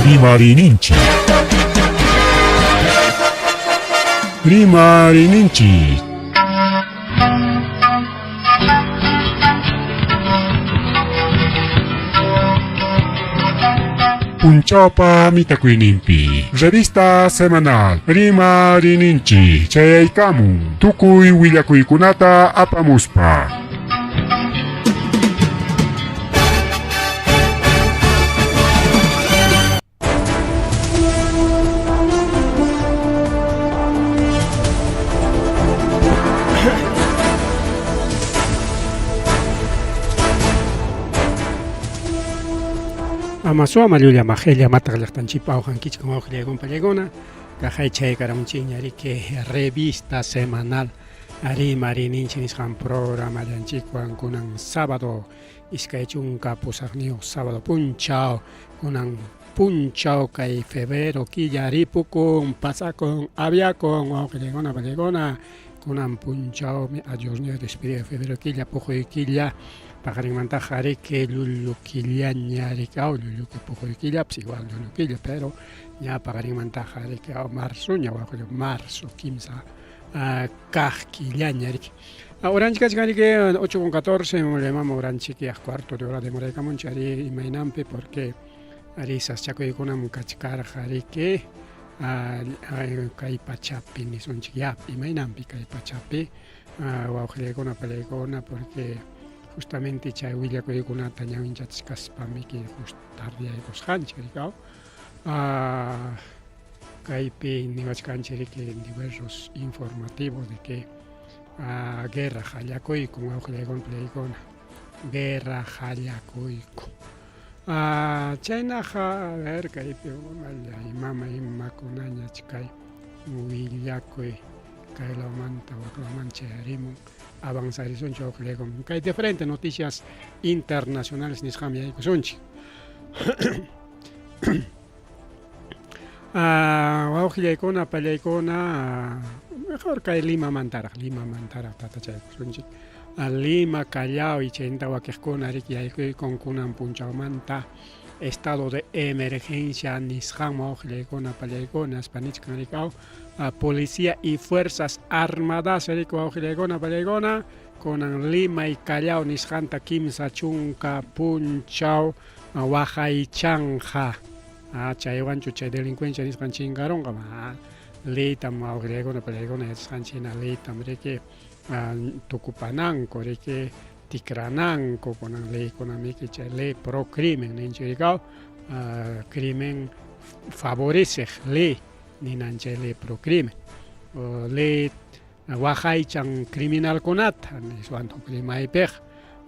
Rimarininchi. Rimarininchi. Punchapa Mitakuinimpi. Revista semanal. Rimarininchi. Chayaikamu. Tukui Willakuikunata apamuspa. Amasua Malulia Magelia Matalachtanchipa Ojanquich con Ojlegon Palegona, Cajaiche Caramchiñarique, revista semanal, Ari Marininchinis Han programa de Anchicuan Kunan sábado, Iskaichunca Pusarnio, sábado Punchao, Kunan Punchao, Kai febrero, Quilla Ripucun, Pasacon, Aviacon, Ojlegona Palegona, Kunan Punchao, adiós niño despedido de febrero, Quilla, Pujo y Quilla. Pagarimanta jareke lulu quilla ñarika o lulu que poco quilla pues igual lulu quilla pero ya pagarimanta jareke o marzo ya bajo marzo quimsa kaj quilla ñarika orange que 8:14 le mamo orange que a cuarto de hora de moreca monchari y mainampe porque arisas chaco y con un cachcar jareke kai pachapi ni son chiap y mainampe kai pachapi o con una pelegona porque justamente chay Willa Koyukuna Tañawin Chatskas Pamiki Justardia y Coshanchericao Kaipi Nivachkancheri que en diversos informativos de que guerra Hayakoy como Ojlegon Pleigona guerra Hayakoyko China a ver Kaipi Maya y Mama y Makunaña Chkai Willakoy Kaila Manta Waklamanche Harimon avanzar y son chocolego que hay diferentes noticias internacionales ni jamia y sonchi ojile icona pele icona mejor que Lima Mantara tata chay sonchi Lima Callao y chenta wakekona riki hay con kunan punchao manta estado de emergencia Nishama Ojlegona Palegona, Spanish Canricao, policía y fuerzas armadas Ojlegona Palegona, con Lima y Callao Nishanta Kimsa Chunca Punchao, Huajaichanja, Chayuancho Chay delincuencia Nishan Chingaronga, Leitam Ojlegona Palegona, Sanchina Leitam Reke, Tucupananco Reke. Ticrananco con la ley económica y ley pro crimen en Chiricao, crimen favorece ley ni nanche ley pro crimen, ley Huajaichan criminal conata, ni suanto clima y pej,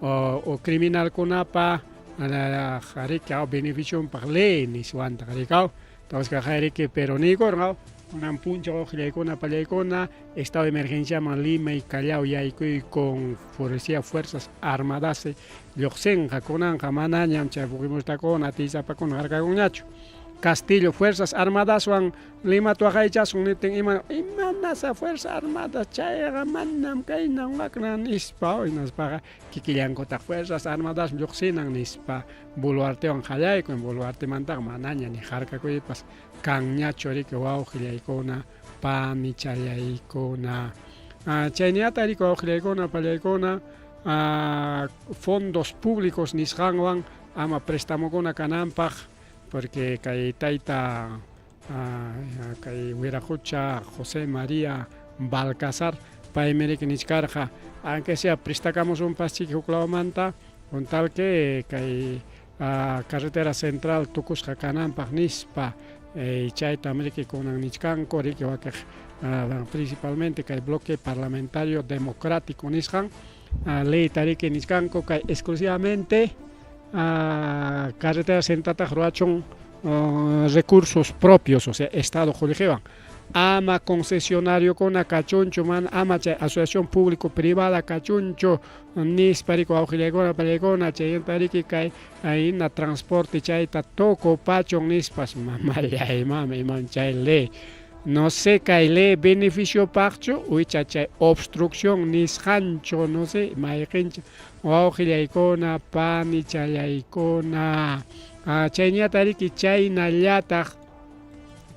o criminal conapa, la jaricao beneficio para ley ni suanto jaricao, entonces que jarique peronico, ¿no? Una puncha ojlecona palecona, estado de emergencia en Lima y Callao y con fuerzas armadas, Lioxenja, Conanja, Manaña, Chabuimos Tacón, Atizapa con Argagonacho. Castillo, fuerzas armadas, Juan Lima, Tuajaicha, Suniten, Imanasa, fuerzas armadas, Chaya, Manam, Kainam, Macnan, Ispa, y nos paga, Kikiliancota, fuerzas armadas, Lioxinan, Ispa, Buluarte, Anjayay, con Buluarte Mantag, Manaña, ni Jarca, Coipas. Kanya chori que wow gileicona pani chayaicona chayniata rico gileicona paleicona fondos públicos nishanwan ama préstamo con canampaj porque kay taita kay Huirajucha José María Balcazar paimere que niscarja aunque sea prestacamos un pastico clavamanta con tal que kay carretera central Tucusca Canampaj nispa y chay también que con Nichcanco que principalmente que el bloque parlamentario democrático Niscan ley tarique Nichcanco que exclusivamente carretera central Ruachon recursos propios, o sea, Estado Jolijevan ama concesionario con a cachuncho man ama asociación público privada cachuncho nis parico auxilegona palegona chay tarique que ahí na transporte chay ta toco pachon nispas mamaya mame man chay le no sé kaile beneficio pacho uicha chay obstrucción nishancho no sé maikencha wawqillaykuna pani chayaykuna chayñatariki chaynallataq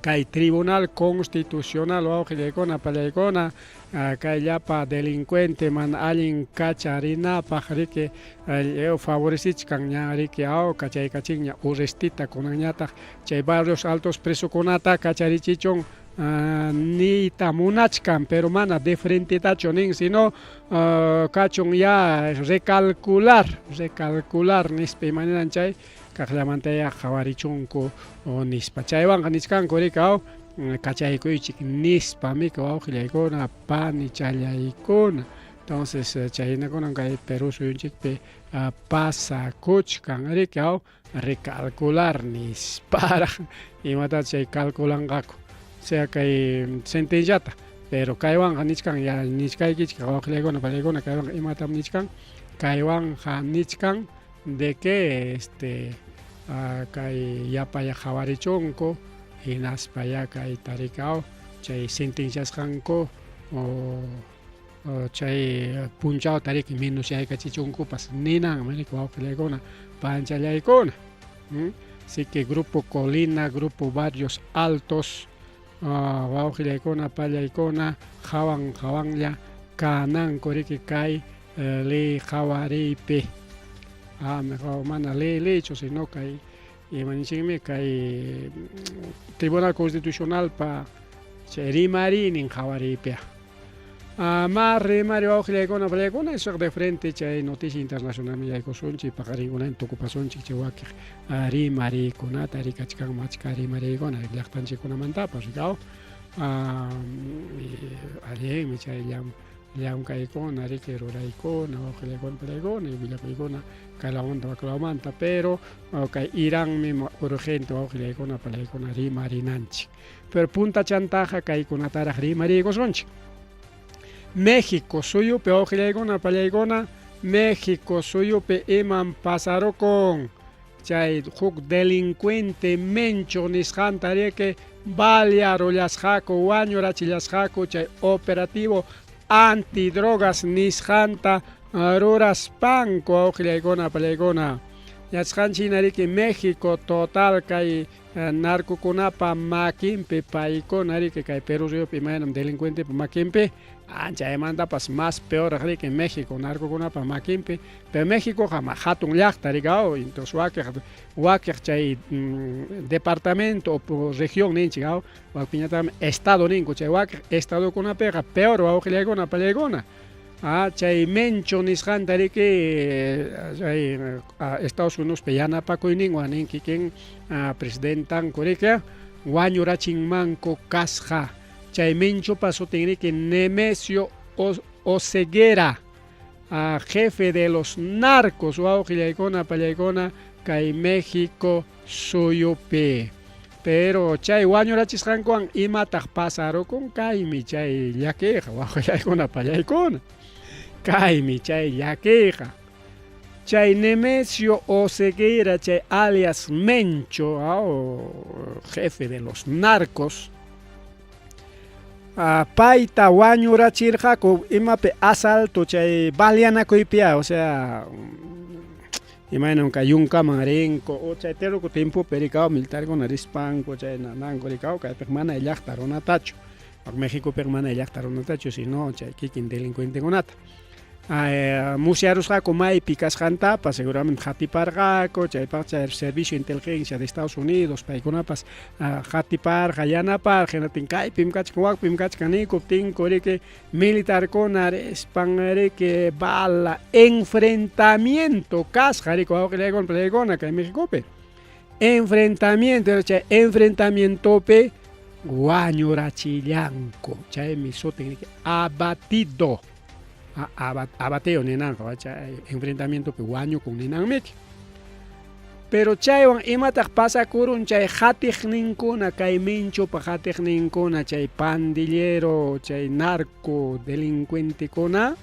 kay tribunal constitucional wawqillaykuna pallaykuna kay llapa delincuente mana allin kacharinapaq riki favorecichkan ña riki kachaykachin ña urestita kunanñataq chay barrios altos presokunata kacharichichun nita munachkan pero mana de frente tacho nin sino kachun ya recalcular nispa imanenan chay kaqllamantaya qhawarichunku nispa chaywanqa nisqanku rika kachaykuychik nispamika wawqillaykuna pani challaykuna entonces chaynakunan kay Perú suyunchikpi pasakuchkan rika recalcular nisparaq imatachu chay calculanqaku sea kay sentenciata pero kaywanqa nichkan ya nichkaykichik wawqillaykuna pallaykuna kaywanqa imatam nichkan kaywanqa nichkan de que kay yapaya qhawarichunku hinaspaya kay tarikaw chay sentenciasqanku chay punchaw tariki minusyaykachichunkupas ninanmi wawqillaykuna panchallaykuna así que grupo Colina, grupo Barrios Altos wawqillaykuna pallaykuna qhawanlla kananku riki kay ley qhawariypi mejor mana leycho sino kay imanichinmi kay Tribunal Constitucional pa chay rimarinin qhawariypi más rimari wawqillaykuna pallaykuna eso de frente chay noticia internacional yaykusunchik paqarinkunapi tukupasunchik chay wakiq rimariykunata rikachkanman achka rimariykuna llaqtanchikkunamantapas rikaw allinmi chay llamkaykuna riki ruraykuna wawqillaykuna pallaykuna y willakuykuna kaylawantam waklawmanta pero kay Iranmi urgente wawqillaykuna pallaykuna rimarinanchik pero punta chantaqa kaykunataraq rimariykusunchik México suyupi wawqillaykuna pallaykuna México suyupi iman pasarukun chay huk delincuente mencho nisqanta riki balearullasqaku wañurachillasqaku chay operativo antidrogas nisqanta ruraspanku wawqillaykuna pallaykuna yachqanchikna riki México total kay narcokunapa makinpi paykuna riki kay Perú suyupi imaynam delincuentepa makinpi chaymantapas más peor riki México narcokunapa makinpi pero México hatun llaqta rikaw entonces wakiq chay departamento o región ninchik wakpiñatami estado ninku chay wakiq estadokunapiqa peor wawqillaykuna pallaykuna chay mencho nisqanta riki chay Estados Unidospi yanapakuyninwan nin kikin presidentanku riki wañurachinmanku kasqa chay menchopa sutin riki Nemesio Oseguera jefe de los narcos wawqillaykuna pallaykuna kay México suyupi pero chay wañurachisqankuwan imataq pasarukun kaymi chay llakiqa wawqillaykuna pallaykuna kaymi chay llakiqa chay Nemesio Oseguera chay alias Mencho jefe de los narcos payta wañurachirqaku imapi asalto chay baleanakuypi o sea imaynan kay yunkaman rinku o chay terruku timpupi rikaw militarkuna rispanku chay nananku rikaw kaypiq mana llaqta runatachu Mexicopiqa mana llaqta runatachu sino chay kikin delincuentekunata musyarusqaku maypi kasqantapas seguramente qatiparqaku chaypaq chay servicio de inteligencia de Estados Unidos paykunapas qatiparqa yanaparqa hinatin kaypim kachkan wakpim kachkan nikuptinku riki militarkuna rispan riki bala enfrentamiento kasqa riki wawqillaykuna pallaykuna kay Mexicopi enfrentamiento chay enfrentamientopi wañurachillanku chaymi sutin riki abatido abateo ninanqa chay enfrentamiento wañu kun ninanmiki pero chaywan imataq pasakurun chay qhatiqninkuna kay minchupa qhatiqninkuna chay pandillero chay narco delincuentekuna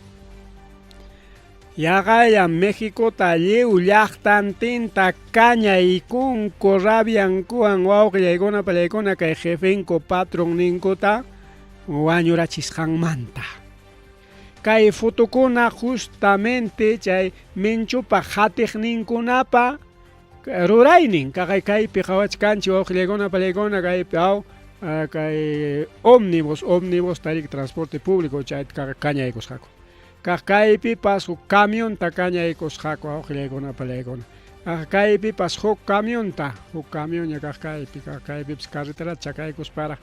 Yaqaya México talliw llaqtantinta kañaykunku rabiankuwan wawqillaykuna palaykuna kay jefenku patron ninkuta wañurachisqanmanta. Kay fotokuna justamente chay minchupa qhatiqninkunapa ruraynin kaypi qhawachkanchik wawqillaykuna palaykuna kaypi kay ómnibus tarik transporte público chay kañaykusqaku. Kaypipas huk camionta kañaykusqaku wawqillaykuna palaykuna. Kaypipas huk camionta kaypipas carretera chakaykuspara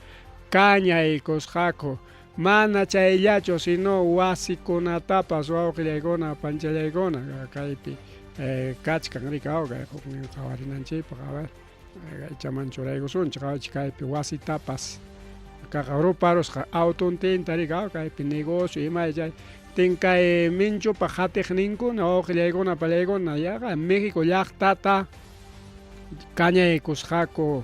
kañaykusqaku. Mana chayllachu sino wasikunatapas wawqillaykuna panchallaykuna kaypi kachkan rikaw kay huknin qawarinanchikpaq ichaman churaykusunchik kaypi wasitapas ruparusqa autuntinta rikaw kaypi negocio imay chay tinkay minchupa qhatiqninkuna wawqillaykuna palaykuna yaqa México llaqtata kañaykusqaku.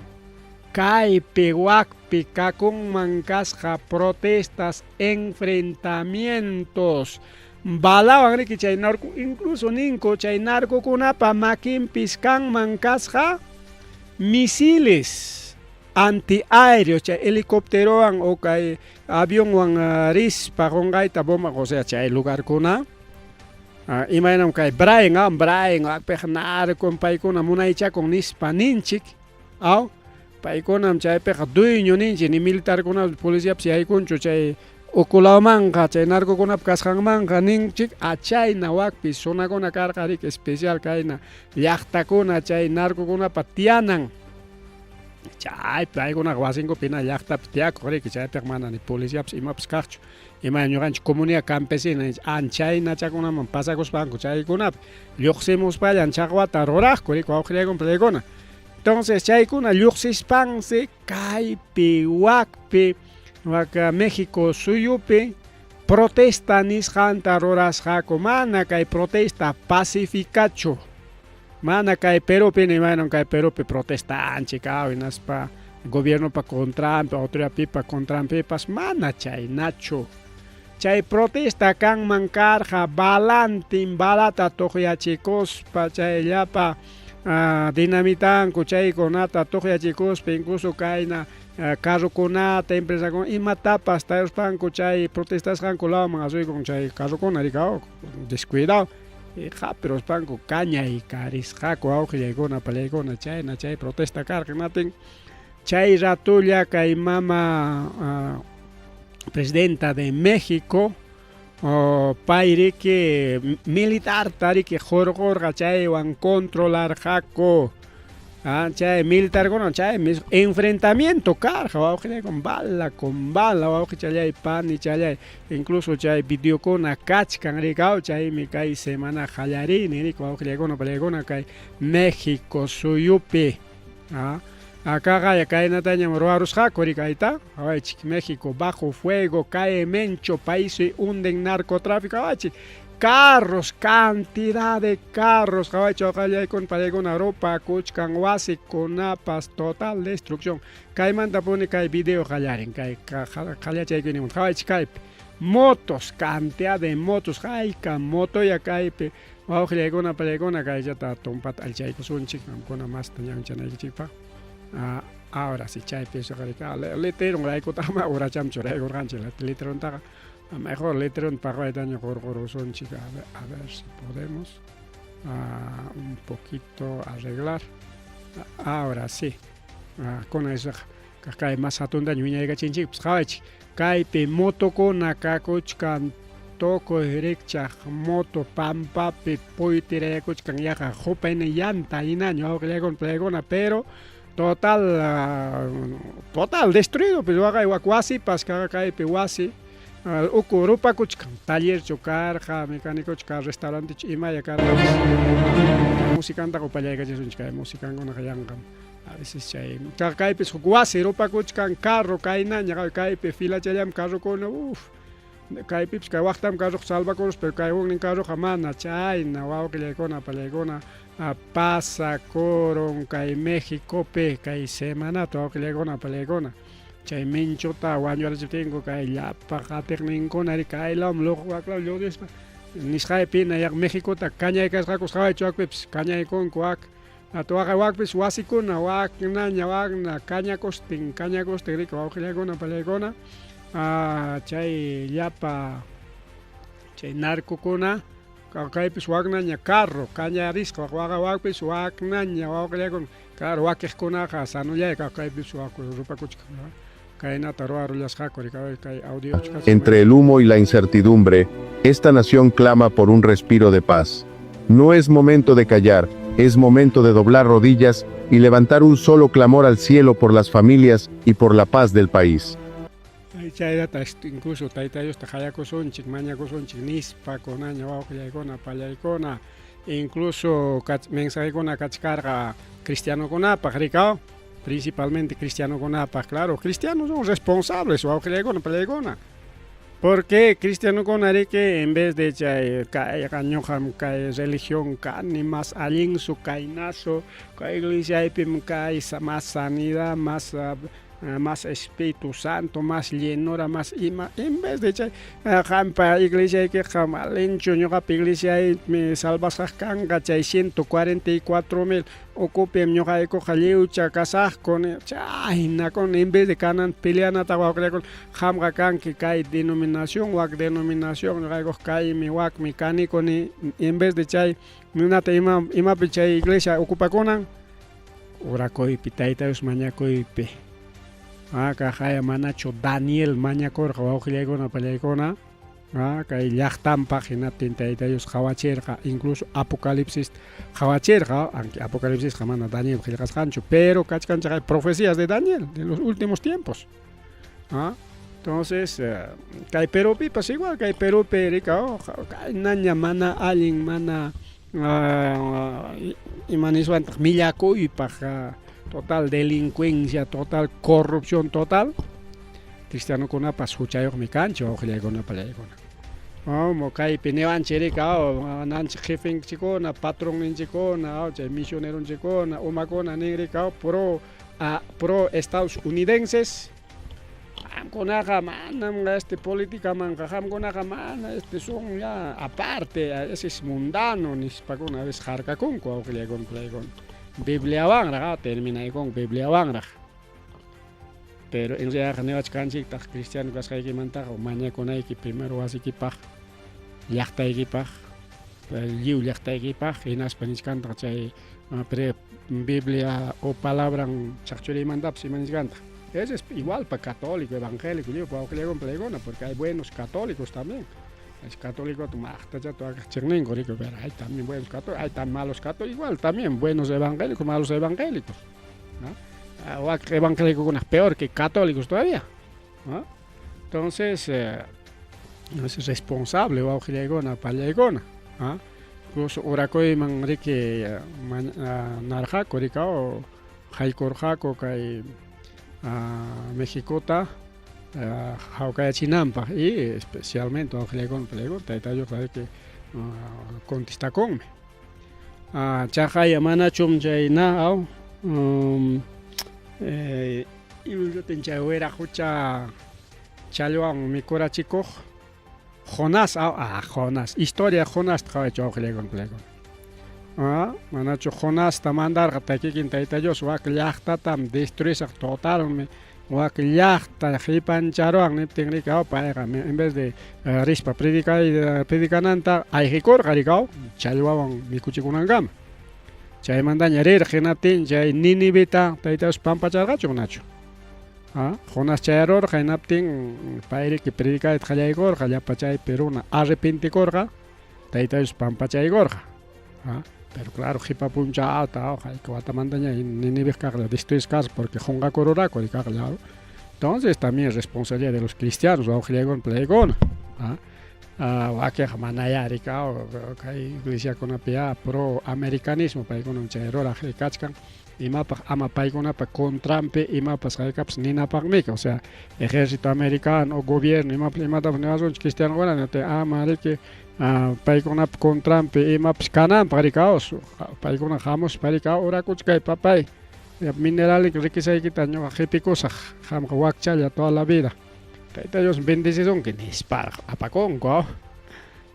Kaypi wakpi kakunman kasqa protestas, enfrentamientos balawan riki chay narco, incluso ninku chay narcokunapa makinpis kanman kasqa misiles antiaéreos chay helicópterowan o kay avionwan rispa qunqayta bomba o sea chay lugarkuna imaynam kay Brian wakpej narco paykuna munaychakun nispa ninchik paykunam chaypiqa dueño ninchik ni militarkuna policiapas yaykunchu chay ukulawmanqa chay narcokunapa kasqanmanqa ninchik chayna wakpis sunakuna karqa rik especial kayna llaqtakuna chay narcokunapa tiyanan chaypi paykunaqa wasinkupina llaqtapi tiyakuq riki chaypiqa mana ni policiapas imapas kaqchu ima ñuqanchik comunidad campesina chayna chakunaman pasakuspanku chaykunapi lluqsimuspallan chaqwata ruraqku riki wawqillaykuna palaykuna. Entonces chaykuna lluqsispansi kaypi wakpi México suyupi protesta nisqanta rurasqaku mana kay protesta pacificachu mana kay Perupi nimayman kay Perupi protestanchik hinaspa gobiernopa contranpi autoridadpipa contranpipas mana chaynachu. Chay protesta kanman karqa balata tuqyachikuspa chayllapa dinamitanku chaykunata tuqyachikuspa incluso kayna carrukunata empresakuna imatapas tayuspanku chay protestasqanku lawman asuykun chay carrukuna rikaw descuidado qapiruspanku kañaykarisqaku wawqillaykuna palaykuna chayna chay protesta karqa natin chay ratulla kay mama presidenta de México pay riki militarta riki qurqurqa chaywan controlarqaku chay militarkuna chay enfrentamiento karqa wawqillaykuna bala con bala wawqi challay pani challay incluso chay videokuna kachkan rikaw chaymi kay semana qallarini rik wawqillaykuna palaykuna kay México suyupi Acá kaynatañam ruwarusqaku rikayta awaychik México bajo fuego cae mencho países hunden narcotráfico awaychik carros cantidad de carros awaychik qallaykuna palaykuna rupa kuchkan wasikunapas total destrucción kaymanta puni kay video qallarin kay qallachaykunamun awaychik kaypi motos cantidad de motos hayka motoya kaypi wawqillaykuna palaykuna kayllata tumpata alchaykusunchik qamkuna masta ñanchanaykichikpaq ahora sí chaypi letreron raykutama urachamchu raykurqanchik letrontaqa mejor letron paqaytaña qurqurusunchik a ver si podemos un poquito arreglar ahora sí con eso kay mas hatuntaña wiñaykachinchikpas qhawaychik kaypi motokuna kakuchkan tukuy rikchaq moto pampapi puytirayakuchkan yaqa hupayna llanta hinaña wawqillaykuna palaykuna pero total destruido pues wasipas kaypi wasi uku rupakuchkan tallerchu karqa mecánicochu restaurantechu imaya karqa musikantaqa upallaykachisunchik kay musikankunaqa yanqam a veces chay kaypis huk wasi rupakuchkan carro kaynaña kaypi filachallam carrukuna kaypipas kay waqtam carruqa salvakurus pero kay huknin carruqa mana chayna wawqillaykuna palaykuna pasakurun kay Méxicopi kay semanata wawqillaykuna palaykuna chay minchuta wañurachiptinku kay llapa qhatiqninkuna kaylawan luqwaklaw lluqsispa nisqaypina yak Méxicota cañaykasqakus qhawaychuwakpipas cañaykunku wak atuwaqawakpis wasikuna waknaña wakna cañakustin rika wawqillaykuna pallaykuna chay llapa chay narcokuna kaypis waknaña carro cañarisqa waqawakpis waknaña wawqillaykuna claro wakiqkunaqa sanullayqa kaypis rupakuchka kaynata ruwarullasqaku rika kay audio. Entre el humo y la incertidumbre, esta nación clama por un respiro de paz. No es momento de callar, es momento de doblar rodillas y levantar un solo clamor al cielo por las familias y por la paz del país. Incluso taytayusta hayakusunchik, mañakusunchik, nispakunaña wawqillaykuna pallaykuna, incluso mensajeykuna kachkarqa cristianokunapaq rikaw, principalmente cristianokunapaq, claro, cristianos son responsables wawqillaykuna pallaykuna. Porque cristianokuna riki en vez de chay kayqa ñuqam kay religión kani más allinsu kaynasu kay iglesiaypim kay más sanidad, más Espíritu Santo, más llenura, más ima, en vez de chay hampa iglesia que jamalencho ñuqapa iglesia me salvasaq kanqa chay 144,000 ocupem ñuqayku liwcha kasaqkuni chaynakun en vez de kanan peleanata wawqillaykuna hamqa kanki kay denominación wak denominación ñuqayku kaymi wakmi kanikuni en vez de chay ninata imapi chay iglesia ocupakunan urakuypi taytayus mañakuypi kajaya manachu Daniel mañakurqa wawqillaykuna pallaykuna kay llaqtanpaq hinaptin taytayus qhawachirqa incluso Apocalipsis qhawachirqa aunque Apocalipsis mana Daniel qillqasqanchu pero kachkanchaq hay profecías de Daniel de los últimos tiempos entonces kay Perupipas igual kay Perupi rika kay naña mana allin mana imaniswantaq millakuypaq total delincuencia, total corrupción total. Cristianokunapas huchayuqmi kanchik wawqillaykuna pallaykuna. Kaypi niwanchirika nanchik jefinchikuna, patronninchikuna, chay misioneronchikuna, umakuna ninrika pro Estados Unidenses. Hamkunaqa manam políticamanqa hamkunaqa mana son ya aparte, ese es mundano nispakuna a veces harkakunku wawqillaykuna pallaykuna. Bibliawanraq terminaykun Bibliawanraq. Pero en realidad niwachkanchiktaq cristiano kasqaykimantaqa mañakunayki primero wasiykipaq, llaqtaykipaq, lliw llaqtaykipaq hinaspa nichkantaq chay Biblia o palabran chaqchuriymantapas ima nichkantaq. Eso es igual para católico, evangélico, lliw wawqillaykuna pallaykuna porque hay buenos católicos también. Es católico, pero hay también buenos católicos, hay tan malos católicos, igual también buenos evangélicos, malos evangélicos. Evangélicos peor que católicos todavía. Entonces, es responsable, wawqillaykuna pallaykuna. Incluso urakoyman riki narqaku rikaw haykurqaku kay Mexicota. Hawkayachinanpaq y especialmente wawqillaykuna pallaykuna taytayuq que contestakunmi chaqaya manachum chayna ilullatin chay wira hucha challwan mikurachikuq Jonás Jonás historia Jonás qhawaychu wawqillaykuna pallaykuna manachu Jonasta mandarqa takikin taytayus wak llaqtatam destruisaq totalmi wak llaqta qipancharuwan niptin rikaw payqa en vez de rispa predicananta ayqikurqa rikaw challwawan mikuchikunankama chaymantaña rirq hinaptin chay Ninivita taytayus pampacharqachu nachu Jonás chayarurqa hinaptin payriki predicayta qallaykurqa llapa chaypi runa arrepentikurqa taytayus pampachaykurqa pero claro qipa punchata watamantaña Niniveh kaqlla destruisqas porque qunqakururaku rikaqlla. Entonces también es responsabilidad de los cristianos wawqillaykuna pallaykuna wakiqa manaya rikaw kay iglesiakunapi pro americanismo paykuna chay ruraq rikachkan imapaq ama paykunapa contrampi imapas kaykapas ninapaqmika o sea ejército americano o gobierno imatapas niwasunchik cristianokuna ama riki paykunapa contrampi imapas kananpaq rikaw paykuna hamuspa rikaw urakuchik kay papay mineralic riquisaykita ñuqa qipikusaq qamqa wakchalla toda la vida taytayus bendecisunki nisparqa apakunku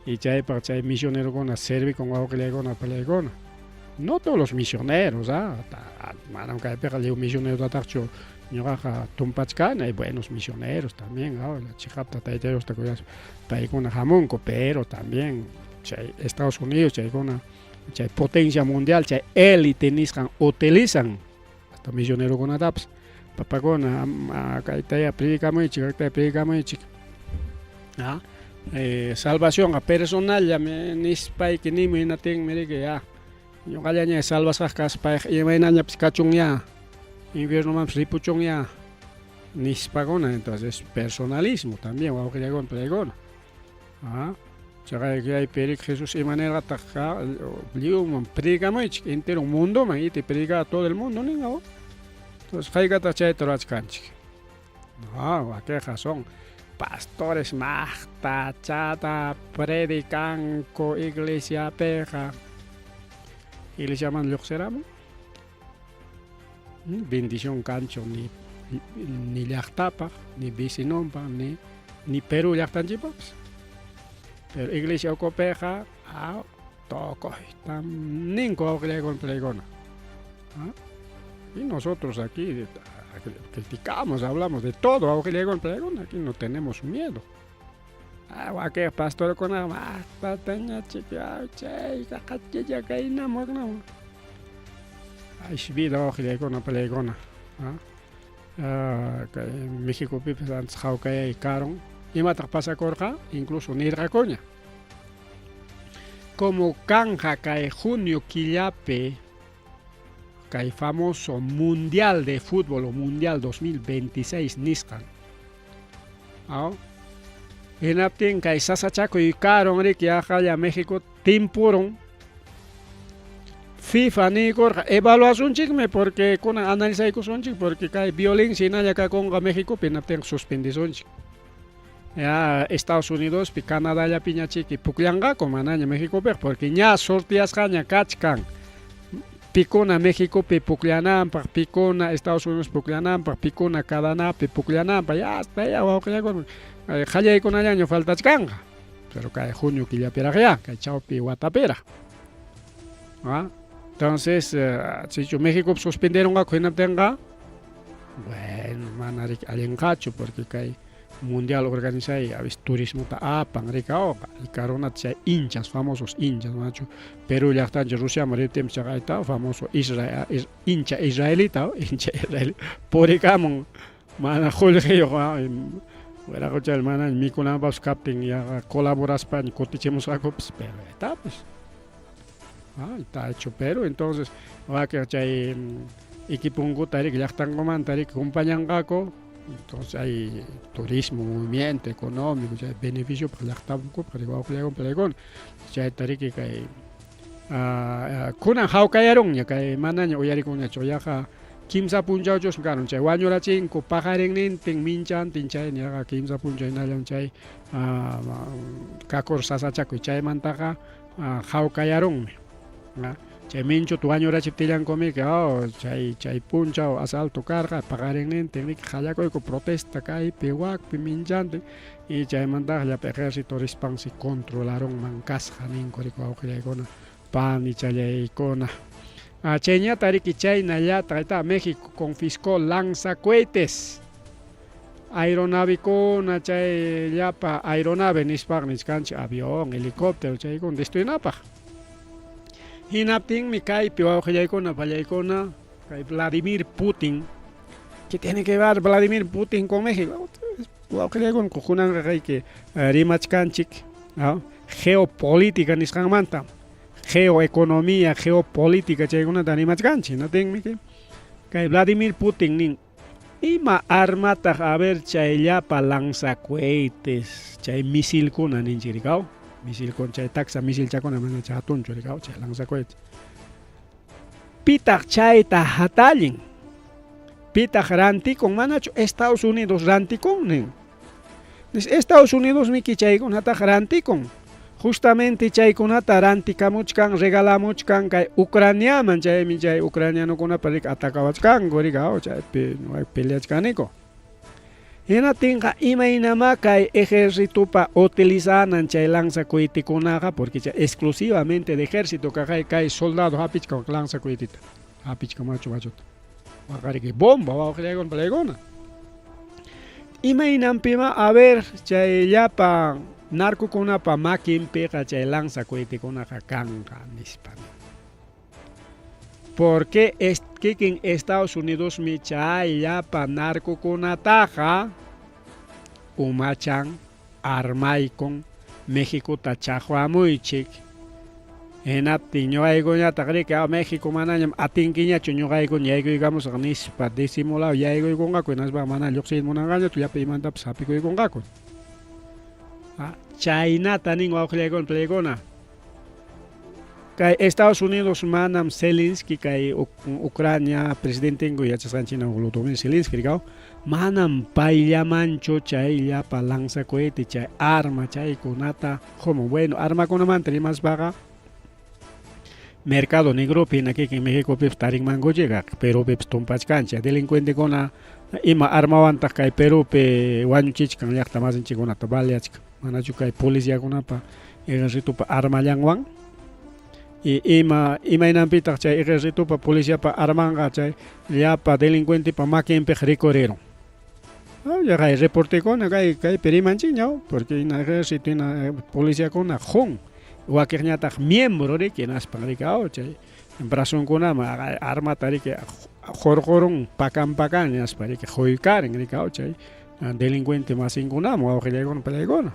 y chay misionero con servi con wawqillaykuna peleaykuna. No todos los misioneros, manan kaypiqa lliw misionero tataqchu ñuqaqa tumpachkani, hay buenos misioneros también, la chiqapta taytay Diosta kuyas paykuna hamunku, pero también chay Estados Unidos chaykuna chay potencia mundial, chay élite nisqan utilizan hasta misionerokunatapas papakuna kaytaya predikamuychik, kaytaya predikamuychik, salvación a personal nispayki nima hinatinmi riki ñuqallaña salvasaq kaspayqa imaynañapis kachunña infiernomanpas ripuchunña nispakuna, entonces personalismo también wawqillaykuna peleaykuna. Chaqaypi rik Jesús imanirqataq lliwman predikamuychik entero mundoman iti predica a todo el mundo ninqa. Entonces hayk'ataq chayta rurachkanchik. Wakiqa son pastores maqtachata predicanku iglesiapiqa, iglesiaman lluqsiramun bendición kanchu ni llaqtapaq, ni vecinonpaq, ni Perú llaqtanchikpapas. Pero iglesia ukupiqa tukuy ninku wawqillaykuna peleaykuna. Y nosotros aquí criticamos, hablamos de todo wawqillaykuna peleaykuna, aquí no tenemos miedo. Wakiqa pastorkuna maqtatañachik chayqa qachilla kaynamuqnamun. Vida wawqillaykuna peleaykuna. Mexicopipas antes hawkayaykaron imataq pasakurqa incluso nirqakuña. Como kanja kay junio killapi kay famoso mundial de fútbol o mundial 2026 nisqan. Hinaptin kay sasachakuykaron riki aqalla México timpuron FIFA nikurqa evaluasunchikmi porque kunan analizaykusunchik porque kay violencia hinalla kakunqa México hinaptin suspendisunchik. Estados Unidos pi Canadá piñachiki pukllanqaku manaña Méxicopi porque ña sortiasqaña kachkan pikuna Méxicopi pukllananpaq, pikuna Estados Unidos pukllananpaq, pikuna Canadá pukllananpaq, hasta ya wawqillaykuna qallaykunallaña faltachkanqa, pero kay junio killapiraq kay chawpi watapiraq. Entonces si México suspenderonqaku hinaptinqa bueno manarik allinqachu porque kay mundial organizay turismo apan rikaoqa ikarunata chay hinchas famosos hinchas machu Perú llaqtancha Rusia maritim chaqayta famoso hincha israelita purikamun mana qullqiyuq wiraquchal mana mikunanpas kaptin yaqa colaboraspaña kutichimusqakupas pero etapis está hecho pero entonces wakiqa chay equipunkuta rik llaqtankumanta rik acompañanqaku. Entonces hay turismo, movimiento económico, hay beneficio para la gente, para wawqillaykuna peleaykuna. Chayta riki kay kunan hawkayaron ña kay manaña uyarikunachu yaqa kimsa punchawchus karon chay wañurachinku pajarinnintin minchantin chay ñaqa kimsa punchaw hinallan chay kakur sasachakuy chaymantaqa hawkayaronmi. Chay minchut wañurachiptillankumiki chay punchaw asalto karqa paqarinnintin riki qallayku protesta kaypi wakpi minchantin y chaymantaqa llapi ejército rispansi controlaronman kasqa ninku riki wawqillaykuna pani challaykuna. Chayñata riki chaynallata México confiscó lanzacohetes aeronavikuna chay llapa aeronave nispaq niskanchik avión, helicóptero chaykuna destruyinapaq. Hinaptinmi kaypi wawqillaykuna pallaykuna kay Vladimir Putin. ¿Qué tiene que ver Vladimir Putin con México? Wawqillaykuna kunanqa kayki rimachkanchik geopolítica nisqanmanta geoeconomía, geopolítica chaykunata rimachkanchik natinmi kay Vladimir Putin nin ima armataq a ver chay llapa lanzacohetes chay misilkuna ninchik rikaw. Misil con chay taxa misil chakuna mana chay hatunchu rikaw chay lanzacohetes. Pitaq chayta hatallin. Pitaq rantikun manachu Estados Unidos rantikun nin. Estados Unidos miki chaykunata rantikun. Justamente chaykunata rantikamuchkan regalamuchkan kay Ucraniaman chaymi chay ucranianukunapa rik atakawachkanku rikaw chaypi peleachkaniko. Hinatinqa imaynama kay ejércitopa utilizanan chay lanzacohetikunaqa porque chay exclusivamente de ejército kay soldado hapichka lanzacohetita hapichka machuta waqariki bomba wawqillaygun palaykuna imaynanpima a ver chay llapa narcokunapa makinpiqa chay lanzacohetikunaqa kanqa nispa porque kikin Estados Unidos mi chay llapa narcokunataqa umachan armaykun México chajuamuychik hinaptin ñuqaykuñataq riki México manañam atinkiñachu ñuqaykuna yaykuykamusaq nispa disimulado yaykuykunqaku hinaspa mana lluqsimunanqañachu llapa imantapas hapikuykunqaku chaynata nin wawqillaykuna palaykuna kay Estados Unidos manam Zelensky kay Ucrania presidentenku yachasqanchina Volodymyr Zelensky rikaw manam payllamanchu chay llapa lanzacohete chay arma chaykunata como bueno armakunamanta rimaspaqa mercado negropi kikin Mexicopipas tarinmankuchika Perupipas tumpachkanchik delincuentekuna ima armawantaq kay Perupi wañuchichkan llaqta masinchikkunata baleachka manachu kay policiakunapa ejércitopa armallanwan y imaynanpitaq chay ejércitopa policiapa armanqa chay llapa delincuentepa makinpiq rikurieron kay reportekuna kay perimanchik ñaw porque ina ejército ina policiakuna jun wakiqñataq miembro riki naspan rikaw chay brazonkunama armata riki jorqorun pakan naspa riki quykaren rikaw chay delincuente masinkunama wawqillaykuna palaykuna.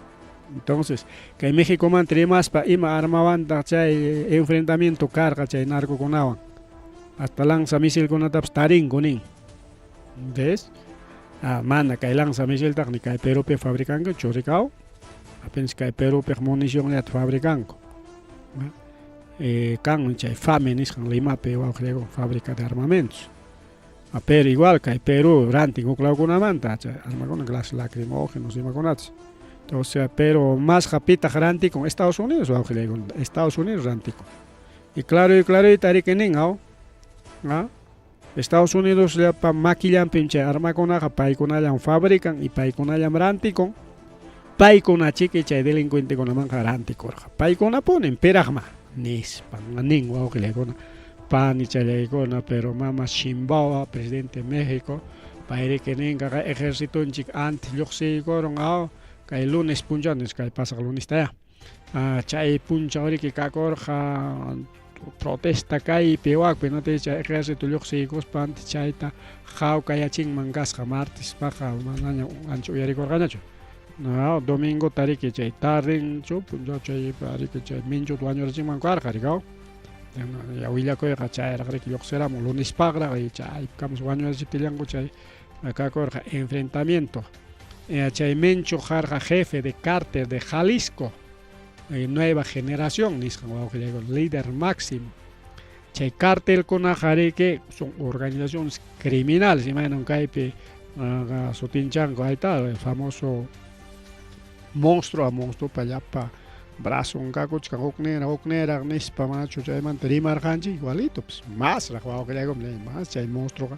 Entonces, kay México man trimaspa ima armawanta chay enfrentamiento karqa chay narcokunawan hasta lanza misilkunatapas tarinku nin ¿ves? Mana kay lanza misiltaq ni kay Perupi fabricanku churikaw apenas kay Perupi municionllata fabricanku kan chay FAME nisqan Limapi wawqillaykuna fábrica de armamentos pero igual kay Perú rantin uklawkunamanta chay armakuna gas lacrimógenos imakunatas. O sea, pero más rapita ranti con Estados Unidos, Estados Unidos rantico. Y claro, tarikenin, Estados Unidos ya pa maquillan pinche arma con aja, paikunallan fabrican y paikunallan rantico. Paikuna chique chay delincuente con la manja rantico. Paikuna ponen peragma, nis, panganin, pan y chalecona, pero mama Shimbawa, presidente de México, pairikenin, ejército en chic anti-luxi, kay lunes punchanes kay pasaq lunes taya chay puncha oriki kakorqa protesta kay piwakpi no te chay ejército lluqsikuspa antes chayta hawkayachinman kasqa martes paqa manaña ancha uyarikurqañachu no domingo tariki chay tardenchu puncha chay pariki chay minchut wañurachinman karqa rikaw ya willakuyqa chayraq riki lluqsiramun lunes paqraq y chay kamus wañurachiptillanku chay kakorqa enfrentamiento chay Mencho Jarja, jefe de cártel de Jalisco, nueva generación, líder máximo. Chay cártel con que son organizaciones criminales, imaginan que Sotinchanco, ahí está, el famoso monstruo para allá, para brazo, un cacuchca, ocnera, nispa, macho, chay manterimar hanchi, igualito, pues más, más, chay monstruo,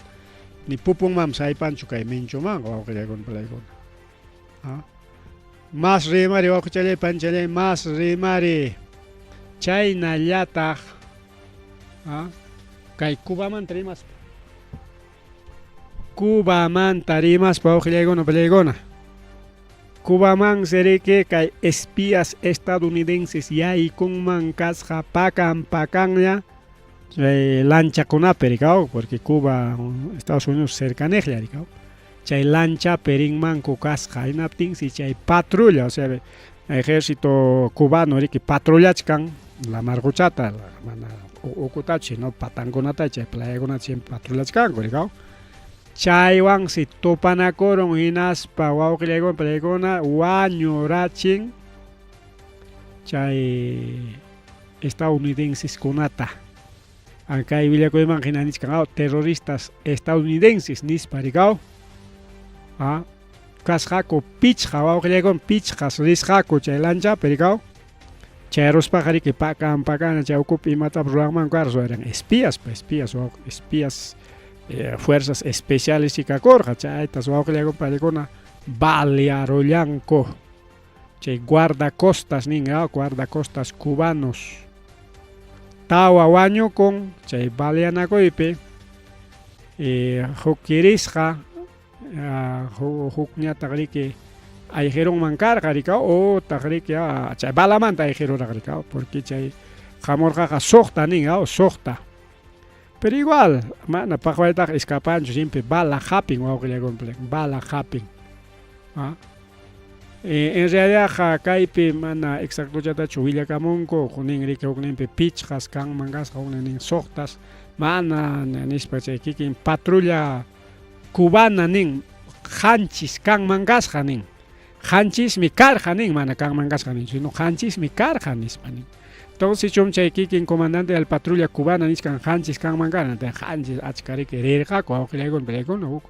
ni pupung mam, sai pancho, que Mencho man, más rimari wakuchale panchale más rimari chayna llataj kay Cubaman tarimas pa wawqillaykuna palaykuna Cubaman seriki kay espías estadounidenses yaykunman kasqa pakanña lanchakunapi rikaw porque Cuba Estados Unidos cercanejlla rikaw chay lancha perinmanku kasqa hinaptin si chay patrulla o sea ejército cubano riki patrullachkan la marguchata mana ukutachi no patankunata chay playakunata siempre patrullachkanku rikaw chaywan si tupanakuron hinaspa wawqillaykuna palaykuna wañurachin chay estadounidenses kunata kay willakuyman hinanichkan terroristas estadounidenses nispa rikaw kasqaku pichqa wawqillaykuna pichqas risqaku chay lancha perikaw chay ruspaqa riki pakan chay ukupi imatapas ruranman karqa eran espías fuerzas especiales y kakurqa chaytas wawqillaykuna paykuna Balearollanco, chay guardacostas ninga, guardacostas cubanos. Tawa waño con chay baleanacoipe, hukirisja, hukñata que ayjeron mancar garicao o tagrike chay balamanta ayjeron garicao porque chay jamorja sohta ninga o sohta. Pero igual, mana pajuaita escapancho siempre bala happing o bala happing. En realidad kaipe mana exacto chata chuwilla kamonko kunin rike kuninpe pichjas kan mangas kunin sohtas mana nispa chay kikin patrulla cubana nin hanchis kan mangas nin hanchis mi carja nin mana kan mangas nin sino hanchis mi carja nispa nin. Entonces chum chay kikin comandante de la patrulla cubana niskan hanchis kan mangana de hanchis achkari que rerja ko awqilaykun peleykun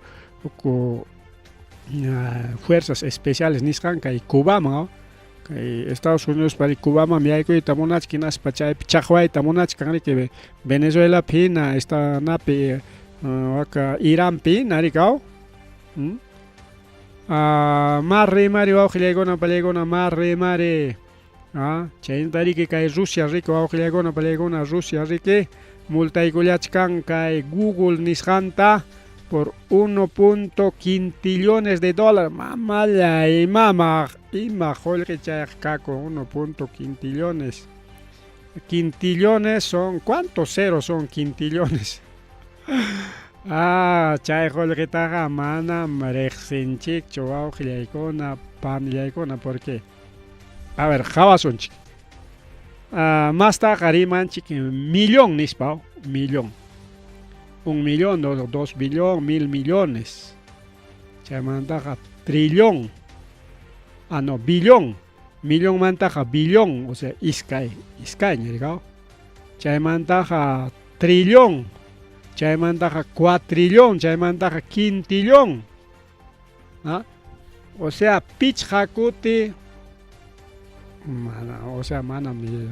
fuerzas especiales niskan kay Cubama kay Estados Unidos para Cubama miayko tamonachkinas pachay chaqway tamonachkan que Venezuela pina esta napi waka Irán pina rikao marre mari awqilaykuna peleykuna marre mari chayntari que kay Rusia rico awqilaykuna peleykuna Rusia rike multaykullachkan kay Google nisqanta por 1.5 quintillones de dólares. Mamalla y mama jolque chaycaco 1.5 quintillones. Quintillones son ¿cuántos ceros son quintillones? Chay jolque taga mana mrexenchik chowao gilaykona pamliaykona ¿por qué? A ver, jabasonchik. Más taga rimanchik millón nispao, millón. 1 millón, 2 billones, 1000 millones. Chay mantaja trillón. No, billón. Millón mantaja billón, o sea, iskay, ¿no? Chay mantaja trillón. Chay mantaja cuatrillón, chay mantaja quintillón. O sea, pichjacuti. O sea, mana mi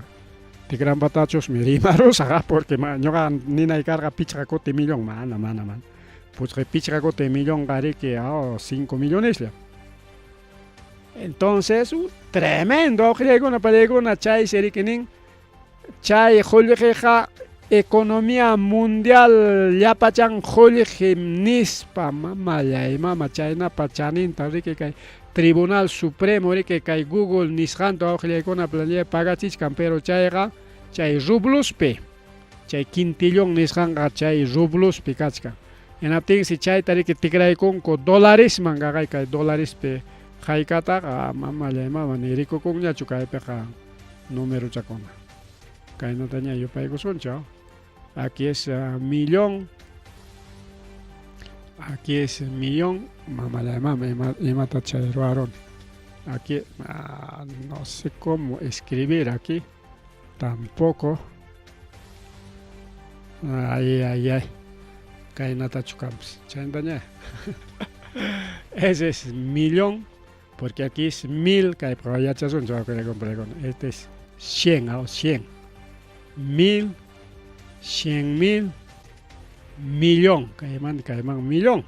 de gran patachos mi rimaros porque yo ni na carga pichracote millón mana pues que pichracote millón gare que 5 millones ya. Entonces tremendo una película chay serikinin chay holjeja economía mundial ya pachan holje nispa mama chay na pachanin tarike kay Tribunal Supremo que kay Google nishanto awqilaykuna planilla pagachishkan pero chayqa chay rubluspi chay quintillón nishanqa chay rubluspi kachka hinaptin si chayta riki tikraykunku dolarisman qaqay kay dolarispi haykataqa mamallay mama ni rikukunñachu kaypiqa numerochakuna kaynata ña yupaykusunchu. Aquí es millón. Aquí es millón, mamá la mama y mata chayruaron. Aquí no sé cómo escribir aquí, tampoco. Ay. Kainata chukams. Chandaña. Ese es millón, porque aquí es 1000, que ya chazón, este es 100 o 100. 1000, 100.000. Millón, kaiman millón.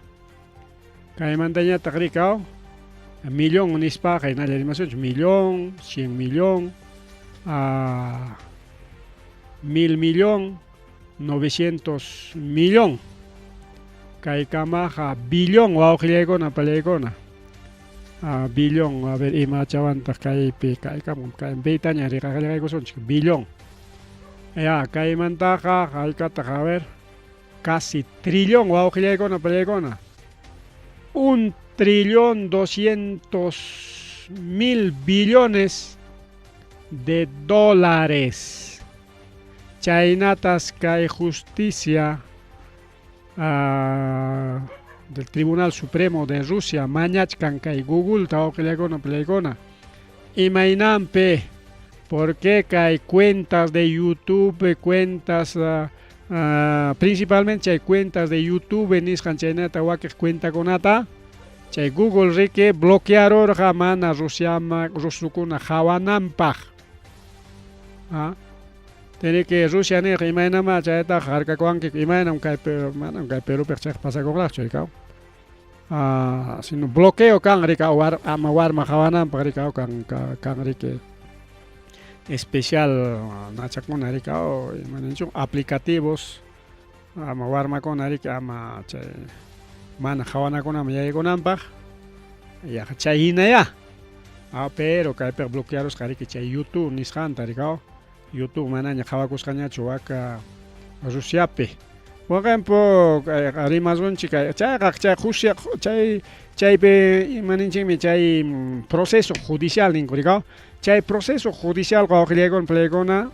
Kaiman tanya takrikao. Millón unispa kay nalalimasun millón, 100 millón, 1000 millón, 900 millón. Kay kamaja billón o awqilaykuna palaykuna. Billón, a ver, ima chawantas kay kamun kay beitaña riqaqaykuykunchik billón. Ya kaymantaqa haykataqa a ver casi trillón wawqillaykuna palaykuna 1.200.000 billones de dólares. Chaynatas kay justicia del Tribunal Supremo de Rusia mañachkan kay Google wawqillaykuna palaykuna imaynanpi por qué kay cuentas de YouTube, cuentas principalmente hay cuentas de YouTube nisqan chaynata wakiq cuenta kunata chay Google riki bloquearorqa mana rusukuna hawananpaq. Tiene que Rusia niqa imaynama chayta harkakuanki imaynam kay manam kay Perupiq chayqa pasakuqlaqchu ikaw. sino bloqueo kan rika ama warma kawanan rika kan rike especial nachakuna rika manenchu aplicativos ama warma con rika ama chay mana kawana con ama yaykunanpaq ya chayhina ya pero kaypi bloquearos kariki chay YouTube nisqanta rika YouTube manaña qawakusqañachu waka Rusiapi por ejemplo rimasunchik chay Rusia chaypi imaninchikmi chay proceso judicial ninku rika chay proceso judicial qawqillaygun playkuna